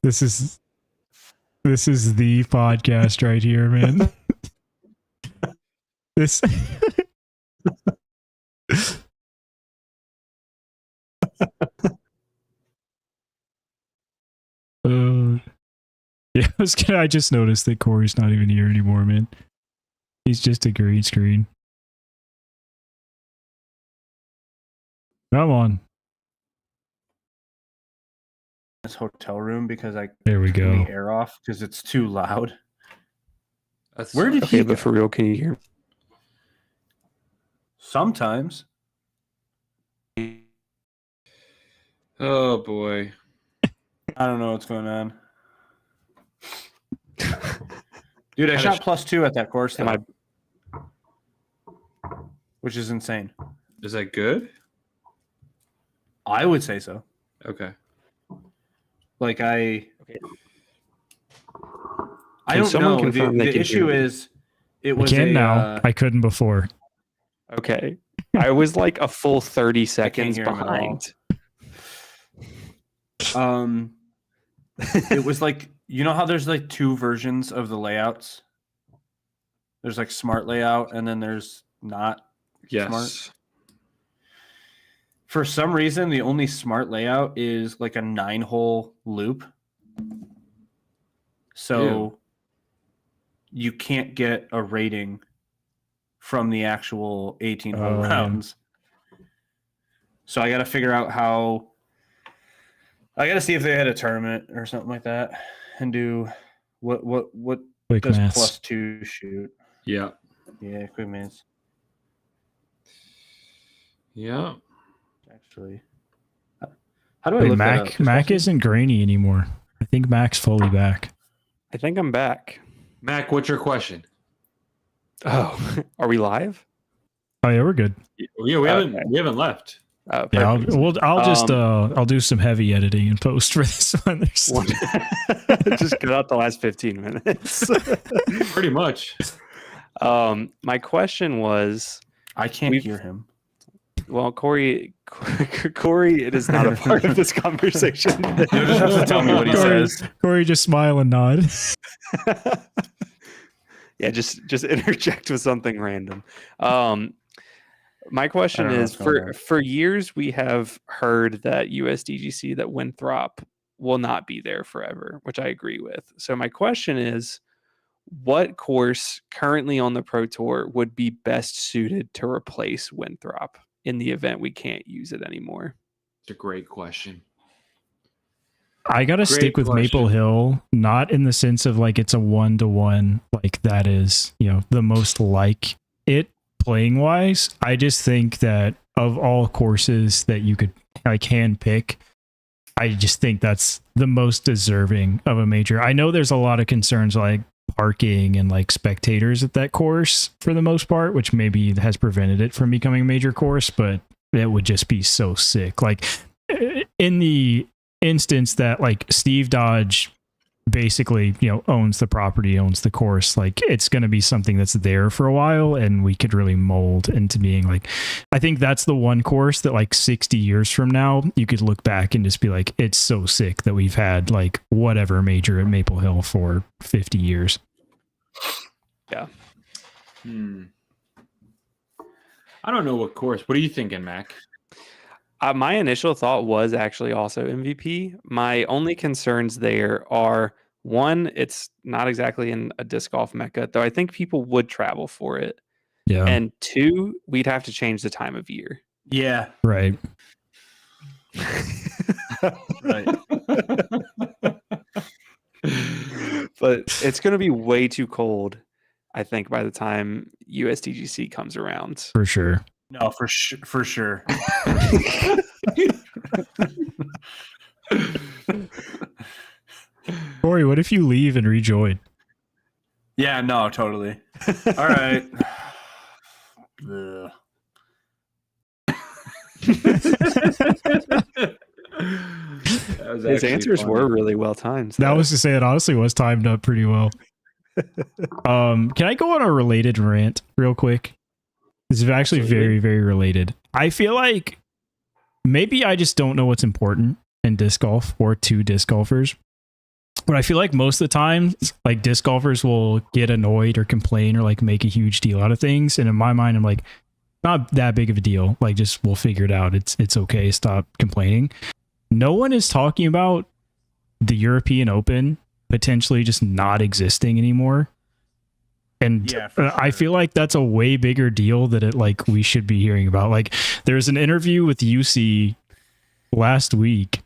This is the podcast right here, man. This yeah, I just noticed that Corey's not even here anymore, man. He's just a green screen. Come on. This hotel room because I There we turn go. the air off because it's too loud. That's Where did Okay, he but go? for real, can you hear me? Sometimes. Oh boy. I don't know what's going on. Dude, I Kinda shot +2 at that course, Am though, I which is insane. Is that good? I would say so. Okay. Like I Can don't someone know. confirm they The can issue hear me? is it I was can a now. I couldn't before. Okay. I was like a full 30 seconds hear him at all. behind. It was like, you know how there's like two versions of the layouts? There's like smart layout and then there's not Yes. smart. For some reason, the only smart layout is like a 9-hole loop. So Ew. you can't get a rating from the actual 18-hole Oh, yeah. rounds. So I got to figure out how. I got to see if they had a tournament or something like that, and do what Quick does maths. +2 shoot? Yeah. Yeah, quick maths. Yeah. Actually, how do I Wait, look that up? Mac 'Cause Mac also- isn't grainy anymore. I think Mac's fully back. I think I'm back. Mac, what's your question? Oh, are we live? Oh yeah, we're good. Yeah, we haven't left. Yeah, Perfect. I'll do some heavy editing and post for this one. Just cut out the last 15 minutes. Pretty much. My question was, I can't we've- hear him. well, Corey, it is not a part of this conversation. You'll just have to tell me what he says. Corey just smile and nod. Yeah, just interject with something random. My question I don't know is, what's going on. for years we have heard that USDGC, that Winthrop will not be there forever, which I agree with. So my question is, what course currently on the Pro Tour would be best suited to replace Winthrop in the event we can't use it anymore? It's a great question. I gotta Great stick with Maple question. Hill, not in the sense of like it's a 1-to-1, like that is, the most like it playing wise. I just think that of all courses that you could like hand pick, I just think that's the most deserving of a major. I know there's a lot of concerns like parking and like spectators at that course for the most part, which maybe has prevented it from becoming a major course, but it would just be so sick. Like in the instance that like Steve Dodge basically owns the property, owns the course, like it's going to be something that's there for a while and we could really mold into being like, I think that's the one course that like 60 years from now you could look back and just be like, it's so sick that we've had like whatever major at Maple Hill for 50 years. I don't know what course. What are you thinking, Mac? My initial thought was actually also MVP. My only concerns there are, one, it's not exactly in a disc golf mecca, though I think people would travel for it. Yeah. And two, we'd have to change the time of year. Yeah. Right. Right. But it's going to be way too cold, I think, by the time USDGC comes around. For sure. No, for sure. Corey, what if you leave and rejoin? Yeah, no, totally. All right. Ugh. His answers were really well timed. That was to say it honestly was timed up pretty well. Can I go on a related rant real quick? This is actually very, very related. I feel like maybe I just don't know what's important in disc golf or to disc golfers. But I feel like most of the time, like disc golfers will get annoyed or complain or like make a huge deal out of things. And in my mind, I'm like, not that big of a deal. Like, just we'll figure it out. It's okay. Stop complaining. No one is talking about the European Open potentially just not existing anymore. And Yeah, for I sure. feel like that's a way bigger deal that we should be hearing about. Like, there's an interview with UC last week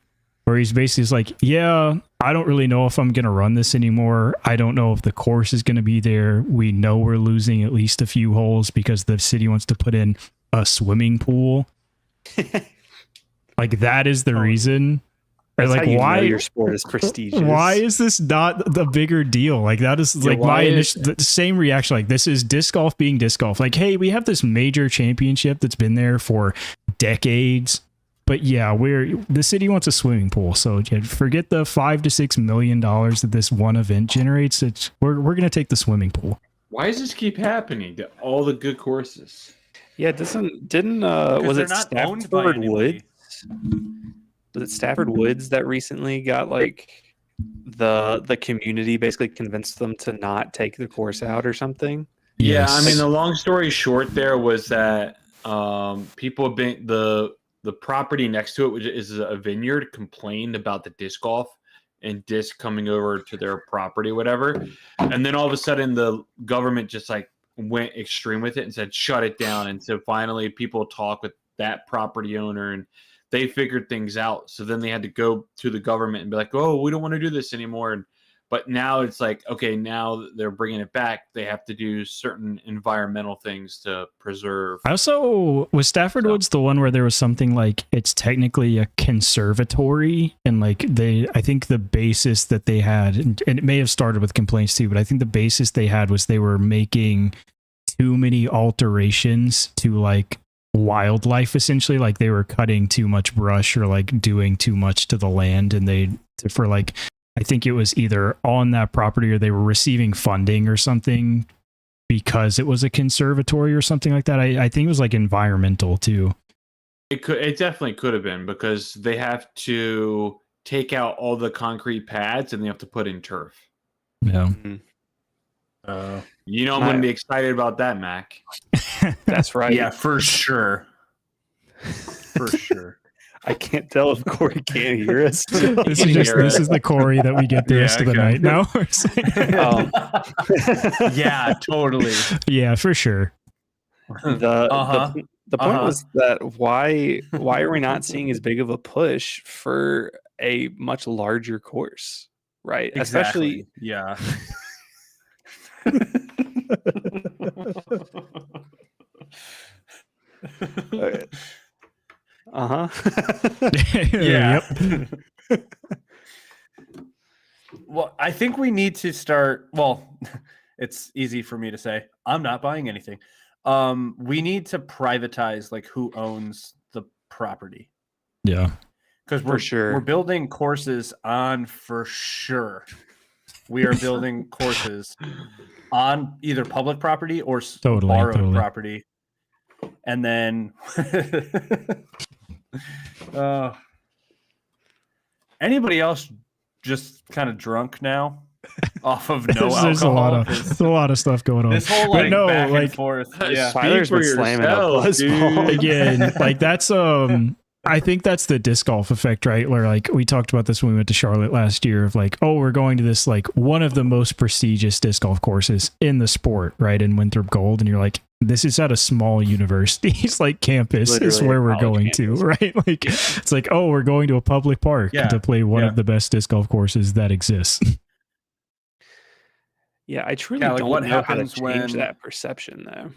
where he's basically just like, yeah, I don't really know if I'm going to run this anymore. I don't know if the course is going to be there. We know we're losing at least a few holes because the city wants to put in a swimming pool. Like, that is the reason. Or That's like, how you know why your sport is prestigious. why is this not the bigger deal? Like, that is like my initial, the same reaction. Like, this is disc golf being disc golf. Like, hey, we have this major championship that's been there for decades. But yeah, the city wants a swimming pool. So yeah, forget the $5 to $6 million that this one event generates. We're going to take the swimming pool. Why does this keep happening to all the good courses? Yeah, didn't was they're it not owned by Stafford anybody. Woods? Was it Stafford Woods that recently got like the community basically convinced them to not take the course out or something? Yeah, Yes. I mean, the long story short there was that people have been the property next to it, which is a vineyard, complained about the disc golf and disc coming over to their property, whatever. And then all of a sudden, the government just like went extreme with it and said shut it down. And so finally, people talk with that property owner and they figured things out. So then they had to go to the government and be like, oh, we don't want to do this anymore. But now it's like, okay, now that they're bringing it back, they have to do certain environmental things to preserve. I also, was Stafford Woods the one where there was something like it's technically a conservatory, and like I think the basis that they had, and it may have started with complaints too, but I think the basis they had was they were making too many alterations to like wildlife, essentially. Like, they were cutting too much brush or like doing too much to the land, and I think it was either on that property or they were receiving funding or something because it was a conservatory or something like that. I think it was like environmental too. It definitely could have been, because they have to take out all the concrete pads and they have to put in turf. Yeah. You know, I'm going to be excited about that, Mac. That's right. Yeah, for sure. For sure. I can't tell if Corey can't hear us. This is the Corey that we get the rest of the okay. night now. Yeah, totally. Yeah, for sure. The point was that why are we not seeing as big of a push for a much larger course, right? Exactly. Yeah. Yeah. Yep. Well, I think we need to start. Well, it's easy for me to say. I'm not buying anything. We need to privatize like who owns the property, Yeah. because we're building courses on, for sure. We are building courses on either public property or borrowed property, and then anybody else just kind of drunk now off of no alcohol? There's a lot of stuff going on. This whole like back and forth. Yeah. Tyler's been slamming a buzzball Again, like that's I think that's the disc golf effect, right? Where like we talked about this when we went to Charlotte last year of like, oh, we're going to this like one of the most prestigious disc golf courses in the sport, right? In Winthrop Gold. And you're like, this is at a small university's like campus is Literally where a we're college going campus. to, right? Like it's like, oh, we're going to a public park Yeah, to play one yeah. of the best disc golf courses that exists. Yeah, I truly Yeah, like don't what know how to happens change when- that perception though.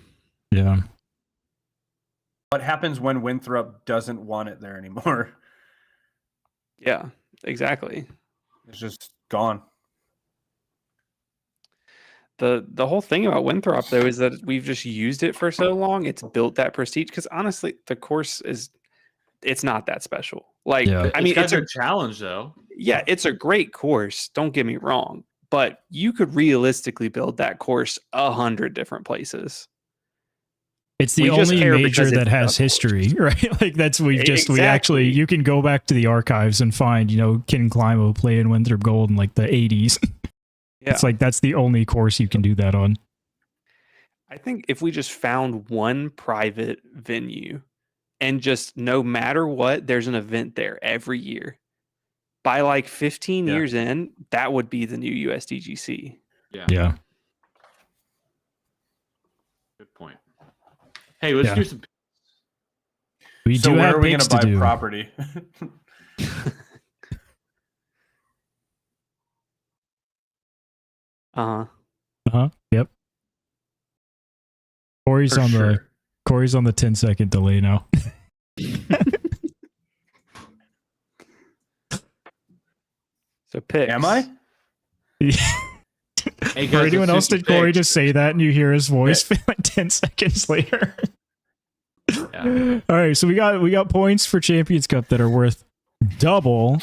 Yeah. What happens when Winthrop doesn't want it there anymore? Yeah, exactly. It's just gone. The whole thing about Winthrop though is that we've just used it for so long. It's built that prestige because honestly, the course it's not that special. Like Yeah. I mean, got it's a their challenge though. yeah, it's a great course. Don't get me wrong, but you could realistically build that course 100 different places. It's the We just only care major because that it's has the history, right? Like that's we actually Exactly. you can go back to the archives and find, Ken Climo playing Winthrop Gold in like the 80s. Yeah. It's like that's the only course you can do that on. I think if we just found one private venue and just no matter what, there's an event there every year. By like 15 Yeah. years in, that would be the new USDGC. Yeah. Good point. Hey, let's Yeah. do some. We So do where have are we picks gonna to buy do. property? Uh-huh. Yep. Corey's For on the sure. 10-second delay now. So picks. Am I? Hey, For guys, anyone else, let's do did some Corey picks. just say that and you hear his voice like 10 seconds later? Yeah. All right, so we got points for Champions Cup that are worth double.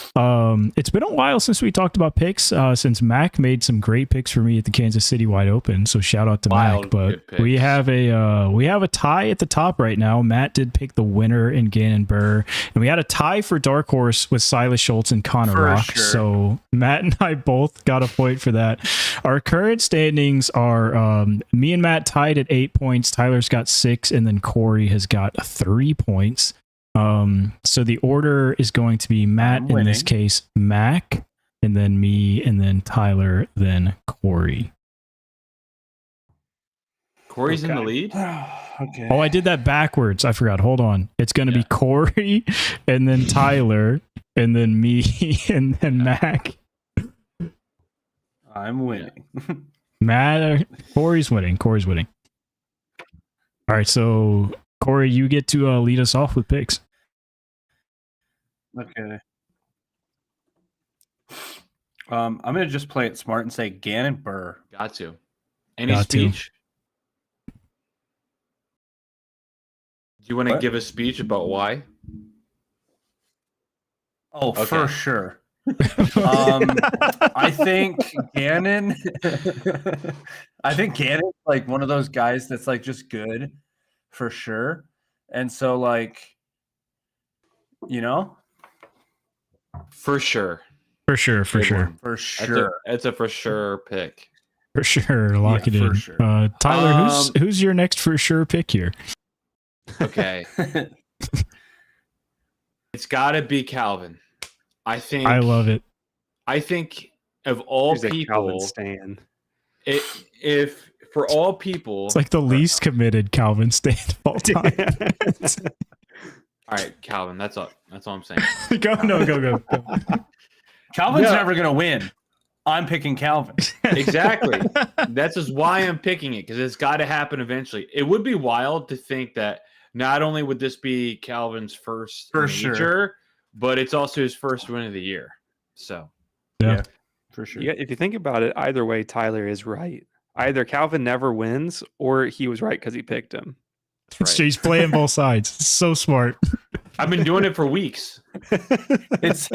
It's been a while since we talked about picks. Since Mac made some great picks for me at the Kansas City Wide Open, so shout out to Wild Mac. But good picks. we have a tie at the top right now. Matt did pick the winner in Gannon Burr, and we had a tie for Dark Horse with Silas Schultz and Connor For Rock. sure. So Matt and I both got a point for that. Our current standings are me and Matt tied at 8 points. Tyler's got 6, and then Corey has got 3 points. So the order is going to be Matt I'm in this winning. case, Mac, and then me, and then Tyler, then Corey. Corey's in the lead. Okay. Oh, I did that backwards. I forgot. Hold on. It's going to be Yeah. Corey, and then Tyler, and then me, and then Mac. I'm winning. Corey's winning. Corey's winning. All right, so Corey, you get to lead us off with picks. Okay. I'm gonna just play it smart and say Gannon Burr. Got to. Any Got to. speech? Do you want to What? give a speech about why? Oh, Okay. for sure. I think Gannon. I think Gannon's like one of those guys that's like just good, for sure. And so, like, For sure. For sure. Good Sure. one. for That's sure. That's a for sure pick. For sure. Lock Yeah, it for in. sure. Tyler, who's your next for sure pick here? Okay. It's got to be Calvin. I think. I love it. I think of all Here's a Calvin people, Stan. if for all people, It's like the least committed Calvin stand of all time. all right, Calvin. That's all. That's all I'm saying. go. Calvin's Yeah. never gonna win. I'm picking Calvin. Exactly. That's just why I'm picking it because it's got to happen eventually. It would be wild to think that not only would this be Calvin's first For major, sure. but it's also his first win of the year. So Yeah. For sure. If you think about it, either way, Tyler is right. Either Calvin never wins, or he was right because he picked him. that's right. He's playing both sides. It's so smart. I've been doing it for weeks. It's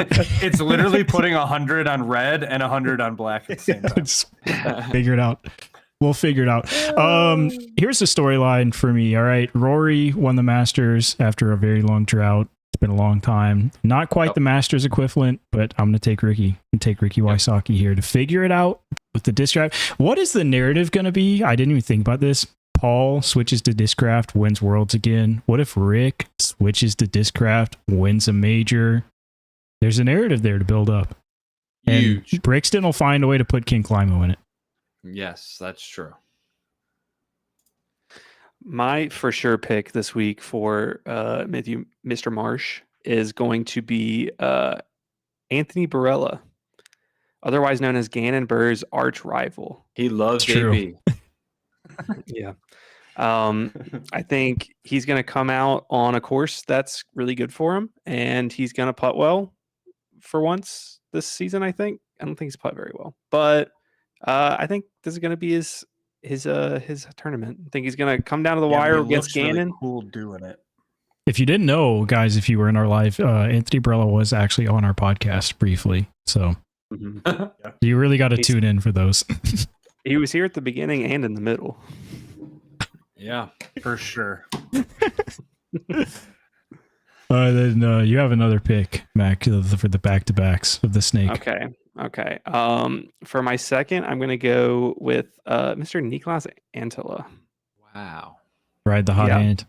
literally putting 100 on red and 100 on black at the same time. Just figure it out. We'll figure it out. Here's the storyline for me. All right. Rory won the Masters after a very long drought. It's been a long time. Not quite the Masters equivalent, but I'm going to take Ricky. Wysocki here to figure it out with the disc drive. What is the narrative going to be? I didn't even think about this. Paul switches to Discraft, wins Worlds again. What if Rick switches to Discraft, wins a major? There's a narrative there to build up. And Huge. Brixton will find a way to put King Climo in it. Yes, that's true. my for sure pick this week for Mr. Marsh is going to be Anthony Barella, otherwise known as Gannon Burr's arch rival. He loves It's true. JB. Yeah. I think he's going to come out on a course that's really good for him, and he's going to putt well for once this season. I don't think he's putt very well, but I think this is going to be his tournament. I think he's going to come down to the wire against Gannon. Really cool doing it. If you didn't know, guys, if you were in our live, Anthony Barella was actually on our podcast briefly. So Mhm. you really got to tune in for those. He was here at the beginning and in the middle. Yeah. For sure. Then you have another pick, Mac, for the back-to-backs of the snake. Okay. For my second, I'm going to go with Mr. Niklas Antila. Wow. Ride the hot Yeah. hand.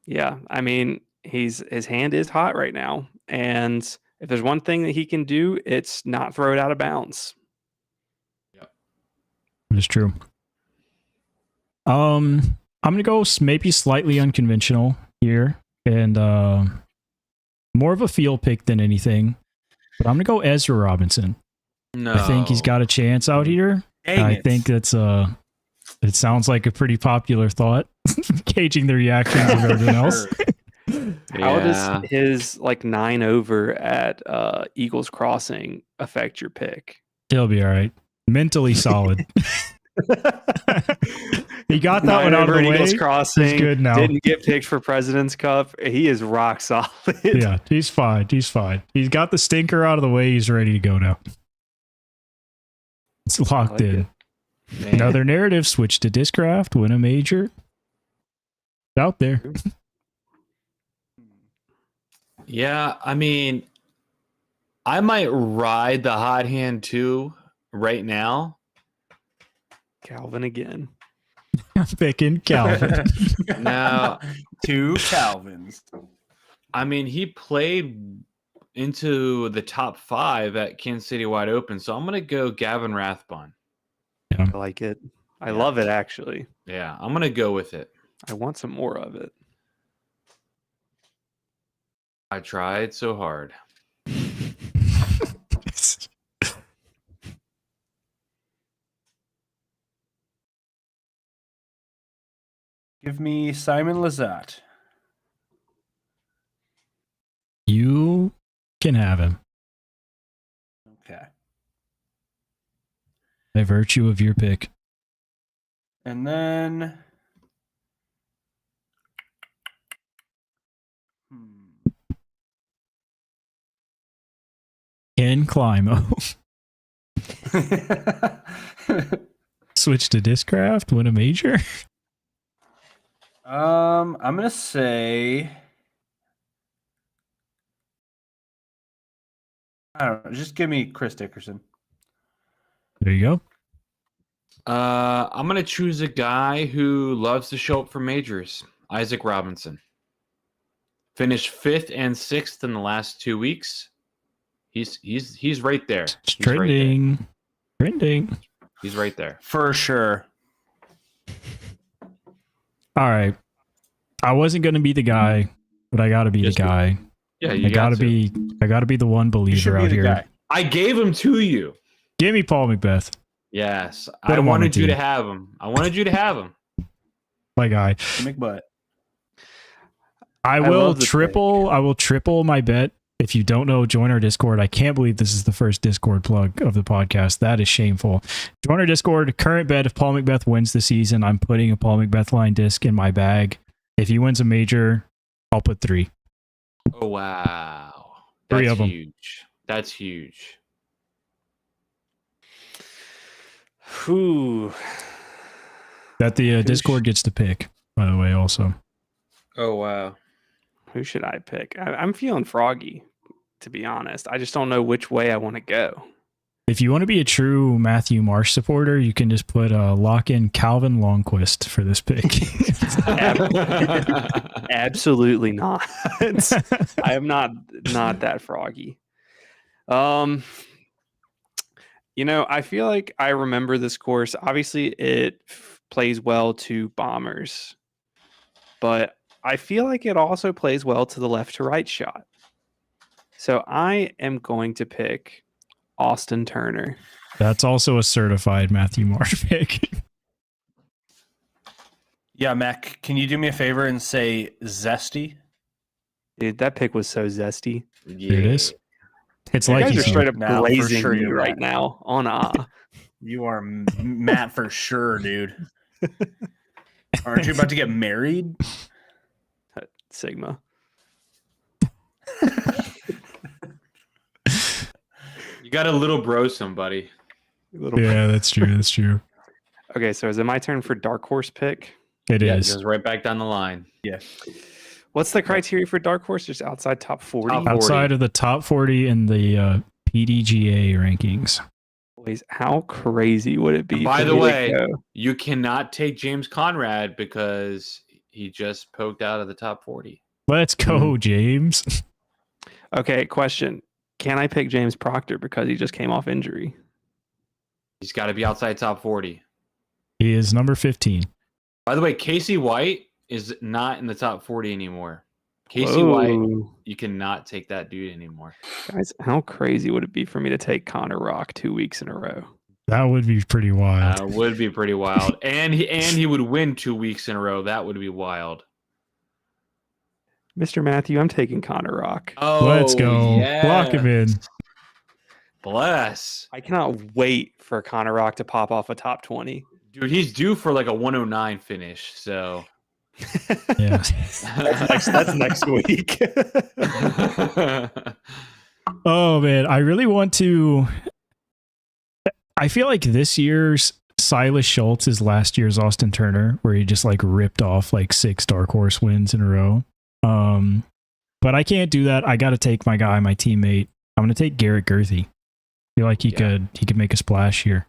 Yeah, I mean, his hand is hot right now, and if there's one thing that he can do, it's not throw it out of bounds. It is true. I'm gonna go maybe slightly unconventional here, and more of a field pick than anything. But I'm gonna go Ezra Robinson. No. I think he's got a chance out here. I think that's it sounds like a pretty popular thought. Gauging the reactions of everyone else. How does his 9 over at Eagles Crossing affect your pick? He'll be all right. Mentally solid. He got that 9 one out of over the at way. Eagles Crossing. He's good now. Didn't get picked for President's Cup. He is rock solid. Yeah, he's fine. He's fine. He's got the stinker out of the way. He's ready to go now. It's locked like in. it. Man. Another narrative, switch to Discraft, win a major. It's out there. Yeah, I mean, I might ride the hot hand too right now. Calvin again. I'm picking Calvin. Now, 2 Calvins. I mean, he played into the top 5 at Kansas City Wide Open, so I'm going to go Gavin Rathbun. I like it. I love it, actually. Yeah, I'm going to go with it. I want some more of it. I tried so hard. Give me Simon Lizotte. You can have him Okay. by virtue of your pick. And then Ken Climo. Switch to Discraft, win a major. I'm gonna say I don't know, just give me Chris Dickerson. There you go. I'm going to choose a guy who loves to show up for majors, Isaac Robinson. Finished 5th and 6th in the last 2 weeks. He's right there. It's He's right there. trending. Trending. He's right there. For sure. All right. I wasn't going to be the guy, but I got to be Yes, the guy. Yeah, I you got to be the one You should believer be out the here. guy. I gave him to you. Give me Paul Macbeth, Yes, Put I him on the wanted you to team. have him. I wanted you to have him. my guy. McButt. I will love the triple my bet. If you don't know, join our Discord. I can't believe this is the first Discord plug of the podcast. That is shameful. Join our Discord. Current bet, if Paul Macbeth wins the season, I'm putting a Paul Macbeth line disc in my bag. If he wins a major, I'll put 3. Oh wow, 3 that's of 'em. huge. That's huge. Whew. That the Discord gets to pick, by the way, also. Oh wow. Who should I pick? I'm feeling froggy, to be honest. I just don't know which way I want to go. If you want to be a true Matthew Marsh supporter, you can just put lock in Calvin Longquist for this pick. Absolutely not. I am not that froggy. I feel like I remember this course. Obviously, it plays well to bombers. but I feel like it also plays well to the left to right shot. So I am going to pick Austin Turner. That's also a certified Matthew Marsh pick. Yeah, Mac, can you do me a favor and say zesty? Dude, that pick was so zesty. Yeah. There it is. It's You like guys he's are straight up Now, for glazing sure me you're right Matt. now on You are Matt for sure, dude. Aren't you about to get married? Sigma. You got a little bro somebody. Yeah, that's true. That's true. Okay, so is it my turn for dark horse pick? It Yeah, it is. goes right back down the line. What's the criteria for dark horse? Just outside top 40? Top 40. Outside of the top 40 in the PDGA rankings. Boys, how crazy would it be? By for the me to way, go- you cannot take James Conrad because he just poked out of the top 40. Let's go, James. okay, question. Can I pick James Proctor because he just came off injury? He's got to be outside top 40. He is number 15. By the way, Casey White is not in the top 40 anymore. Casey White, Whoa. you cannot take that dude anymore. Guys, how crazy would it be for me to take Connor Rock 2 weeks in a row? That would be pretty wild. Would be pretty wild. And he would win 2 weeks in a row. That would be wild. Mr. Matthew, I'm taking Connor Rock. Oh, Let's go. Lock him in. Bless. I cannot wait for Connor Rock to pop off a top 20. Dude, he's due for like a 109 finish. So Yeah. That's next week. Oh, man. I really want to. I feel like this year's Silas Schultz is last year's Austin Turner, where he just like ripped off like 6 dark horse wins in a row. But I can't do that. I got to take my guy, my teammate. I'm going to take Garrett Gerthy. I feel like he could make a splash here.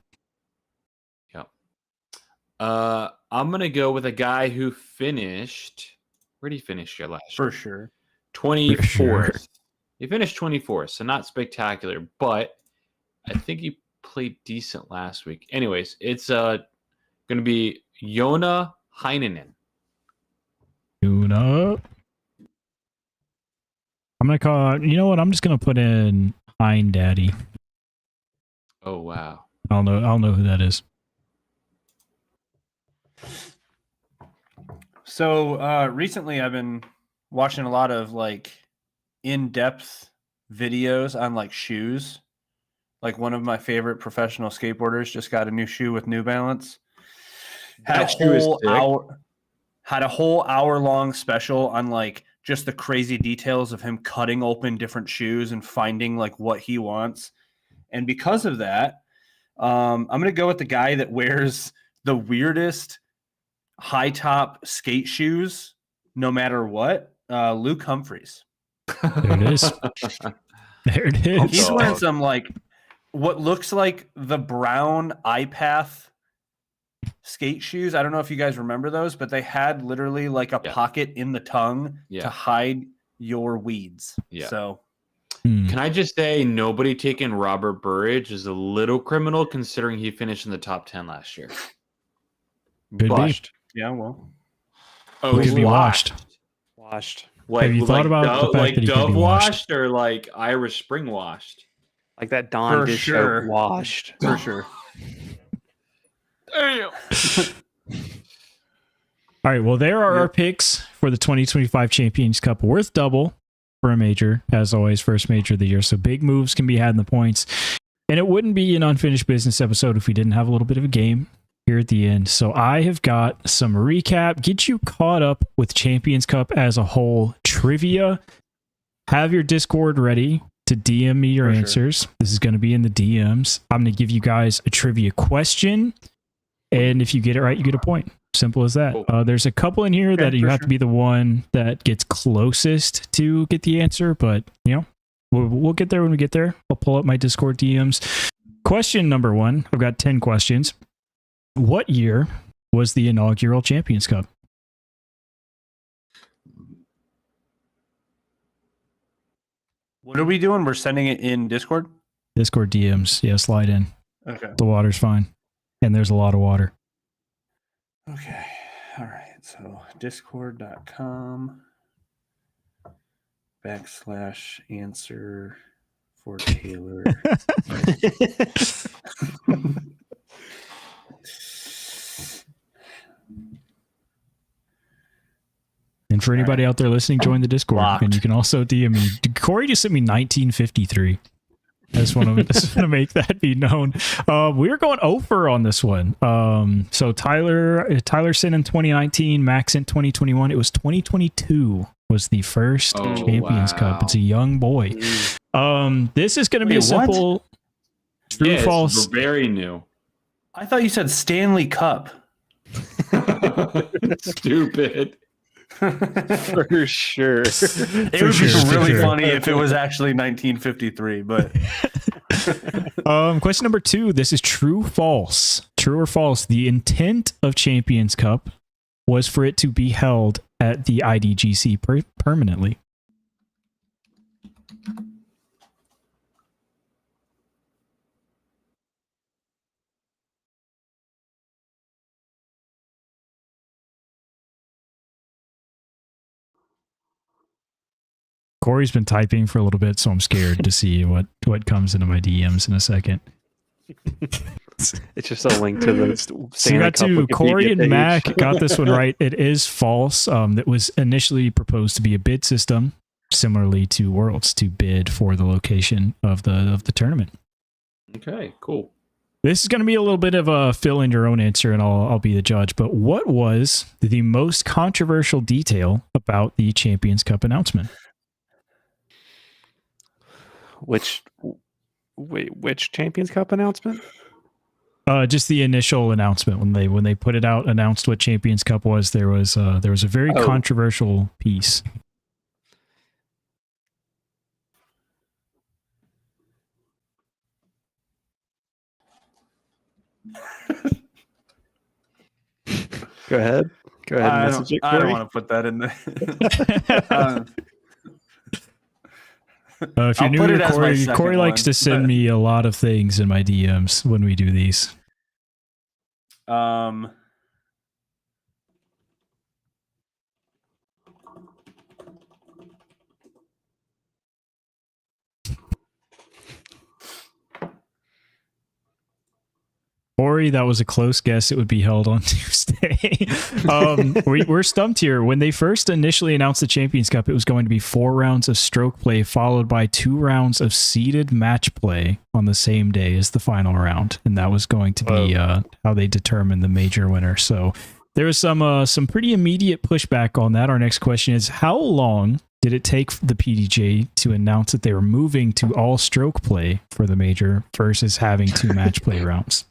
I'm gonna go with a guy who finished. Where did he finish here last year? For sure. 24th. sure. He finished 24th, so not spectacular, but I think he played decent last week. Anyways, it's gonna be Jona Heinonen. Tune up. I'm gonna call. You know what? I'm just gonna put in Hein Daddy. Oh wow. I'll know who that is. So recently I've been watching a lot of like in-depth videos on like shoes. Like one of my favorite professional skateboarders just got a new shoe with New Balance. Had a whole hour long special on like just the crazy details of him cutting open different shoes and finding like what he wants. And because of that, I'm going to go with the guy that wears the weirdest high top skate shoes, no matter what. Luke Humphreys. There it is. There it is. He's wearing some like what looks like the brown iPath skate shoes. I don't know if you guys remember those, but they had literally like a pocket in the tongue to hide your weeds. Yeah. So Can I just say nobody taking Robert Burridge is a little criminal considering he finished in the top 10 last year. Could be. yeah, well, Oh, He he's could be washed. Washed. Like, Have you thought about the fact like that he could Dove be washed? washed or like Irish Spring washed? Like that Don For Dish sure. show washed. for sure. Damn. All right. Well, there are our picks for the 2025 Champions Cup. Worth double for a major, as always, first major of the year. So big moves can be had in the points. And it wouldn't be an unfinished business episode if we didn't have a little bit of a game here at the end. So I have got some recap, get you caught up with Champions Cup as a whole trivia. Have your Discord ready to DM me your For sure. answers. This is going to be in the DMs. I'm going to give you guys a trivia question. And if you get it right, you get a point. Simple as that. There's a couple in here that you for have to be the one that gets closest to get the answer, but you know, we'll get there when we get there. I'll pull up my Discord DMs. Question number 1. I've got 10 questions. What year was the inaugural Champions Cup? What are we doing? We're sending it in Discord. Discord DMs. Yeah, slide in. Okay. The water's fine. And there's a lot of water. Okay. All right. So discord.com/answer for Taylor. And for anybody out there listening, join the Discord. Locked. And you can also DM me. Corey just sent me 1953. I just want to make that be known. We're going over on this one. So Tyler sent in 2019, Max in 2021. It was 2022 was the first Champions Cup. It's a young boy. This is going to be a simple true false. Very new. I thought you said Stanley Cup. Stupid. For sure. It would be really funny if it was actually 1953, but question number 2, this is true false. True or false? The intent of Champions Cup was for it to be held at the IDGC permanently. Corey's been typing for a little bit, so I'm scared to see what comes into my DMs in a second. It's just a link to the So you got to Corey and Mac got this one right. It is false. That was initially proposed to be a bid system, similarly to Worlds, to bid for the location of the tournament. Okay, cool. This is going to be a little bit of a fill in your own answer, and I'll be the judge. But what was the most controversial detail about the Champions Cup announcement? Which Champions Cup announcement? Just the initial announcement when they put it out, announced what Champions Cup was. There was a very controversial piece. Go ahead. I Message it, don't Corey. want to put that in there. If you're I'll new put it to as my Corey, second Corey likes one, to send but- me a lot of things in my DMs when we do these. Corey, that was a close guess. It would be held on Tuesday. We're stumped here. When they first initially announced the Champions Cup, it was going to be 4 rounds of stroke play, followed by 2 rounds of seeded match play on the same day as the final round, and that was going to be how they determined the major winner. So there was some pretty immediate pushback on that. Our next question is: how long did it take the PDJ to announce that they were moving to all stroke play for the major versus having 2 match play rounds?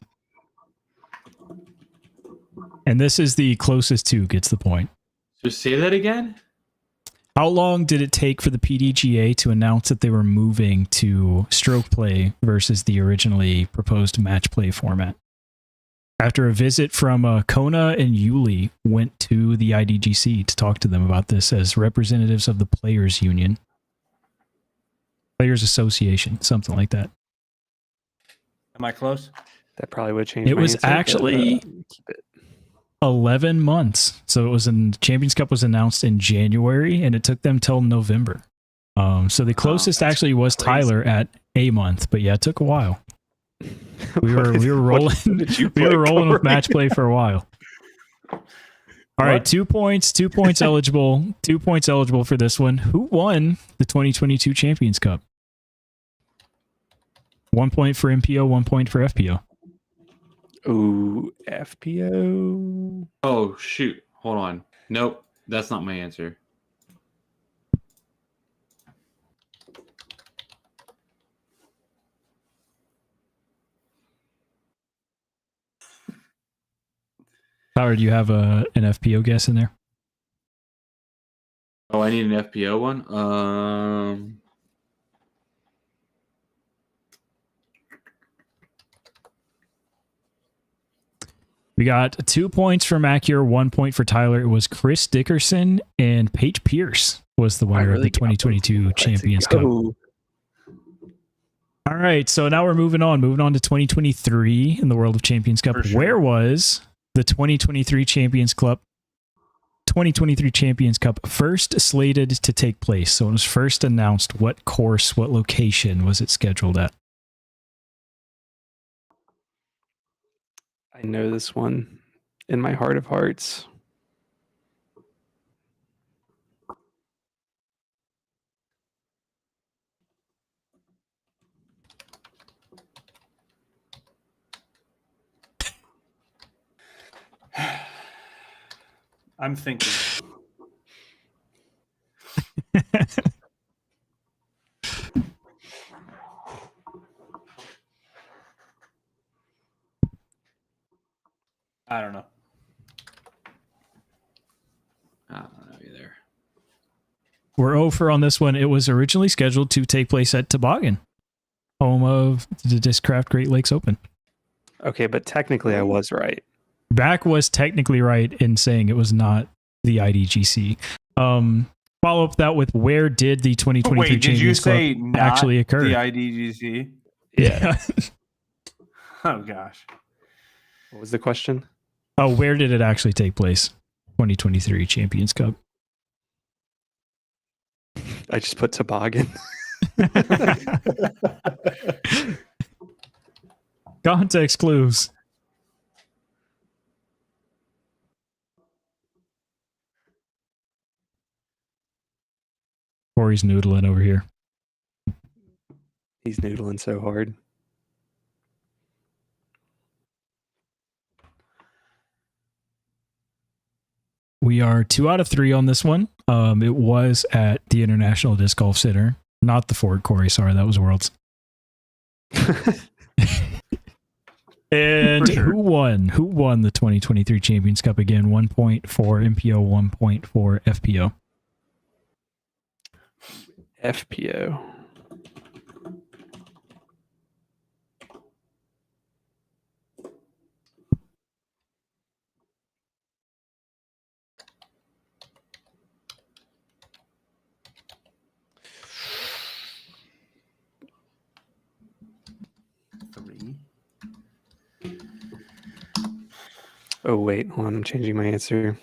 And this is the closest to gets the point. Just say that again. How long did it take for the PDGA to announce that they were moving to stroke play versus the originally proposed match play format? After a visit from Kona and Yuli went to the IDGC to talk to them about this as representatives of the Players Union. Players Association, something like that. Am I close? That probably would change. It my was answer, but, actually keep it. 11 months. So it was Champions Cup was announced in January, and it took them till November. So the closest actually was crazy. Tyler at a month, but yeah, it took a while. We were rolling we were rolling with match play for a while. All right, 2 points, 2 points eligible, 2 points eligible for this one. Who won the 2022 Champions Cup? 1 point for MPO, 1 point for FPO. Ooh, FPO. Oh shoot! Hold on. Nope, that's not my answer. Tyler, do you have an FPO guess in there? Oh, I need an FPO one. We got 2 points for Macure, 1 point for Tyler. It was Chris Dickerson and Paige Pierce was the winner of the 2022 Champions Cup. All right, so now we're moving on to 2023 in the World of Champions Cup. For sure. Where was the 2023 Champions Cup 2023 Champions Cup first slated to take place? So it was first announced. What course, what location was it scheduled at? I know this one in my heart of hearts. I'm thinking. I don't know. I don't know either. We're over on this one. It was originally scheduled to take place at Toboggan, home of the Discraft Great Lakes Open. Okay, but technically I was right. Back was technically right in saying it was not the IDGC. Follow up that with where did the 2023 Wait, did you Champions Club say not actually occur? the IDGC? Yeah. Oh gosh. What was the question? Oh, where did it actually take place? 2023 Champions Cup. I just put toboggan. Context clues. Corey's noodling over here. He's noodling so hard. We are 2 out of 3 on this one. It was at the International Disc Golf Center, not the Fort, Corey. Sorry, that was Worlds. And For sure. who won? Who won the 2023 Champions Cup again? 1 point for MPO, 1 point for FPO. FPO. Oh, wait. Hold on. I'm changing my answer.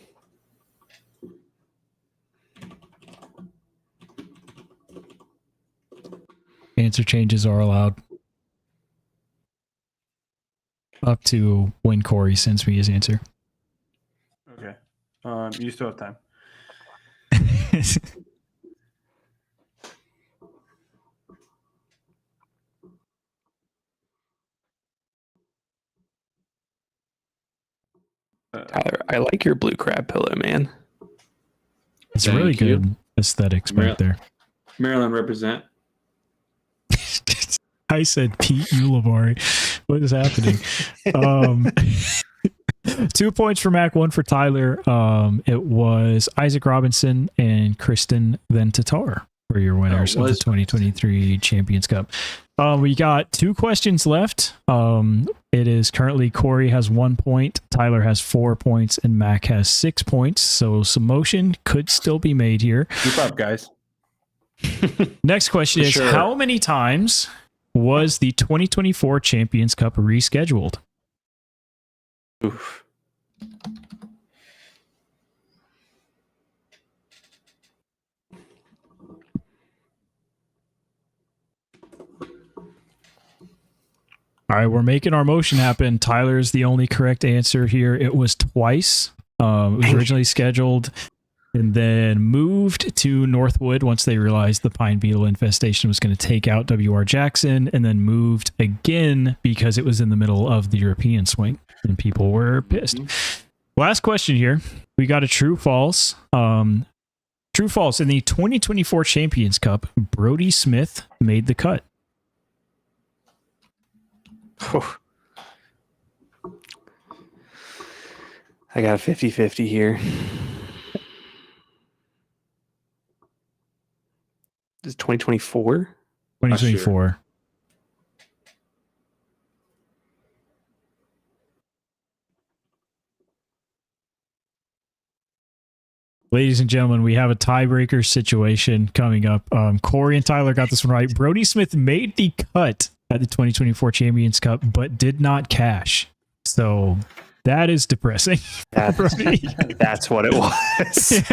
Answer changes are allowed. Up to when Corey sends me his answer. Okay. You still have time. Tyler, I like your blue crab pillow, man. It's Thank really you. good aesthetics back there. Maryland represent. I said Pete Ulibarri. What is happening? 2 points for Mac, 1 for Tyler. It was Isaac Robinson and Kristen Van Tatar for your winners of the 2023 Champions Cup. We got 2 questions left. It is currently Corey has 1 point, Tyler has 4 points, and Mac has 6 points. So some motion could still be made here. Keep up, guys. Next question is, Sure. how many times was the 2024 Champions Cup rescheduled? Oof. All right, we're making our motion happen. Tyler's the only correct answer here. It was twice. It was originally scheduled and then moved to Northwood once they realized the pine beetle infestation was going to take out WR Jackson, and then moved again because it was in the middle of the European swing and people were pissed. Last question here. We got a true false. True false. In the 2024 Champions Cup, Brody Smith made the cut. Oh. I got a 50-50 here. Is it 2024? 2024. Ladies and gentlemen, we have a tiebreaker situation coming up. Corey and Tyler got this one right. Brody Smith made the cut at the 2024 Champions Cup, but did not cash. So That is depressing. That's, that's what it was.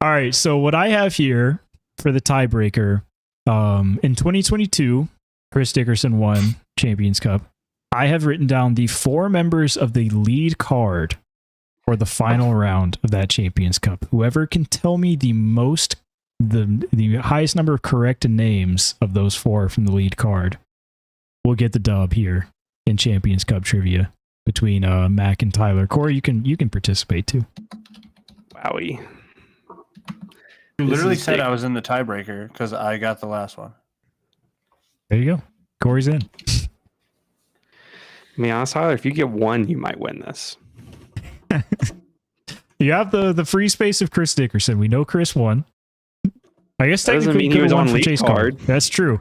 All right. So what I have here for the tiebreaker, in 2022, Chris Dickerson won Champions Cup. I have written down the 4 members of the lead card for the final round of that Champions Cup. Whoever can tell me the highest number of correct names of those 4 from the lead card will get the dub here in Champions Cup trivia between Mac and Tyler. Corey, you can participate too. Wowie. You literally is said big. I was in the tiebreaker because I got the last one. There you go. Corey's in. I mean, honest, Tyler, if you get 1, you might win this. You have the free space of Chris Dickerson. We know Chris won. I guess That doesn't technically mean he he was won on for lead Chase card. Card. That's true.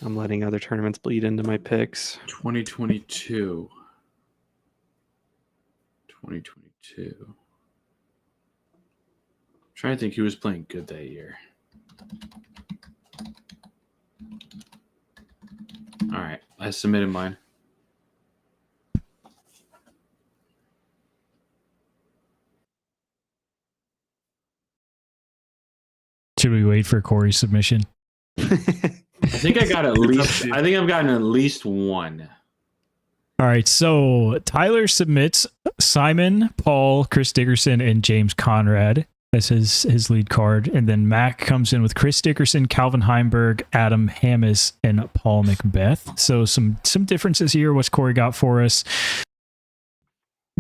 I'm letting other tournaments bleed into my picks. 2022. 2022. I'm trying to think who was playing good that year. All right, I submitted mine. Should we wait for Corey's submission? I think I got at least. I think I've gotten at least one. All right, so Tyler submits Simon, Paul, Chris Dickerson, and James Conrad as his lead card, and then Mac comes in with Chris Dickerson, Calvin Heimberg, Adam Hammis, and Paul Macbeth. So some differences here. What's Corey got for us?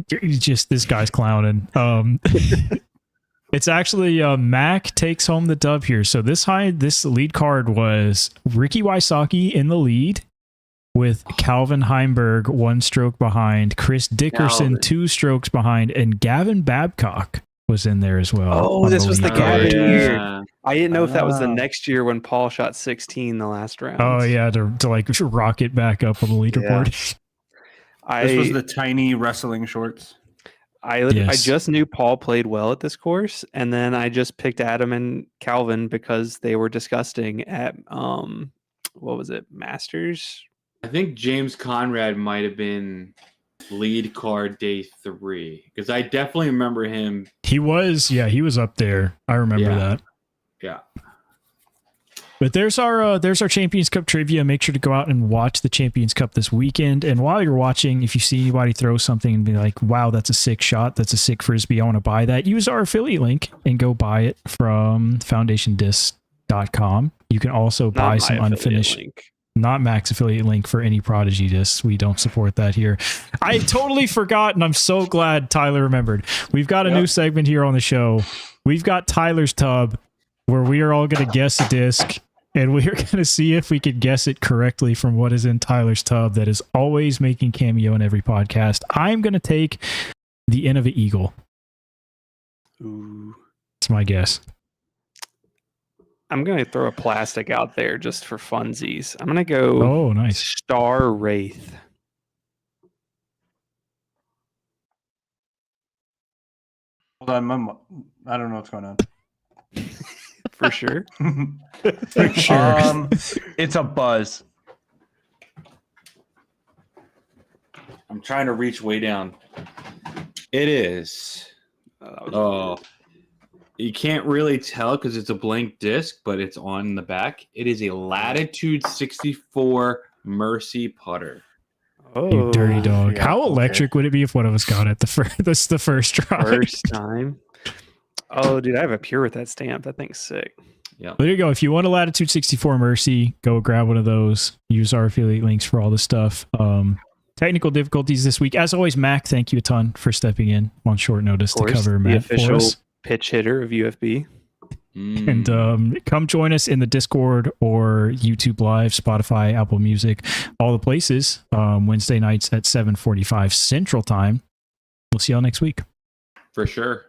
Just this guy's clowning. It's actually Mac takes home the dub here. So this lead card was Ricky Wysocki in the lead, with Calvin Heimberg 1 stroke behind, Chris Dickerson Calvin. 2 strokes behind, and Gavin Babcock was in there as well. Oh, on this was the lead card. Gavin year. I didn't know if that was the Ah. next year when Paul shot 16 the last round. Oh yeah, to like rocket back up on the leaderboard. This was the tiny wrestling shorts. I Yes. just knew Paul played well at this course, and then I just picked Adam and Calvin because they were disgusting at what was it, Masters? I think James Conrad might have been lead card day 3 because I definitely remember him. He was up there. I remember Yeah. that. Yeah. But there's our Champions Cup trivia. Make sure to go out and watch the Champions Cup this weekend. And while you're watching, if you see anybody throw something and be like, "Wow, that's a sick shot. That's a sick frisbee. I want to buy that." Use our affiliate link and go buy it from foundationdisc.com. You can also Not buy my some affiliate unfinished. link. Not Mac's affiliate link for any Prodigy discs. We don't support that here. I totally forgot, and I'm so glad Tyler remembered. We've got a new segment here on the show. We've got Tyler's Tub, where we are all going to guess a disc, and we are going to see if we could guess it correctly from what is in Tyler's Tub that is always making cameo in every podcast. I'm going to take the Innova Eagle. Ooh. That's my guess. I'm going to throw a plastic out there just for funsies. I'm going to go Oh, nice. Star Wraith. Hold on, I don't know what's going on. For sure. For sure. It's a Buzz. I'm trying to reach way down. It is. That was Oh, you can't really tell because it's a blank disc, but it's on the back. It is a Latitude 64 Mercy putter. You dirty dog. yeah, How okay. electric would it be if one of us got it the first try? First time. Oh, dude, I have a pure with that stamp. That thing's sick. There you go. If you want a Latitude 64 Mercy, go grab one of those. Use our affiliate links for all the stuff. Technical difficulties this week. As always, Mac, thank you a ton for stepping in on short notice Of course, to cover the Matt for official us. pitch hitter of UFB. And come join us in the Discord or YouTube Live, Spotify, Apple Music, all the places. Wednesday nights at 7:45 Central Time. We'll see y'all next week. For sure.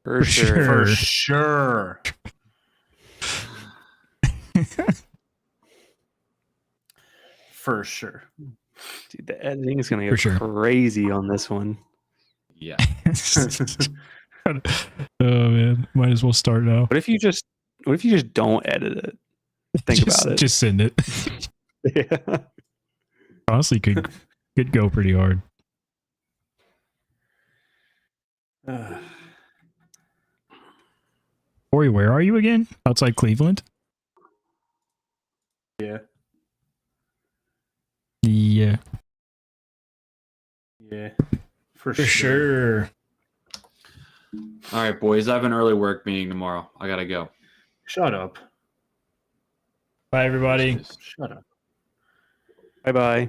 For sure. sure. For sure. For sure. Dude, the editing is going to For go sure. crazy on this one. Yeah. Oh man, might as well start now. What if you just don't edit it? Think about it. Just send it. Yeah. Honestly, could go pretty hard. Corey, where are you again? Outside Cleveland? Yeah. Yeah. Yeah. For sure. All right, boys. I have an early work meeting tomorrow. I gotta go. Shut up. Bye, everybody. Shut up. Bye bye.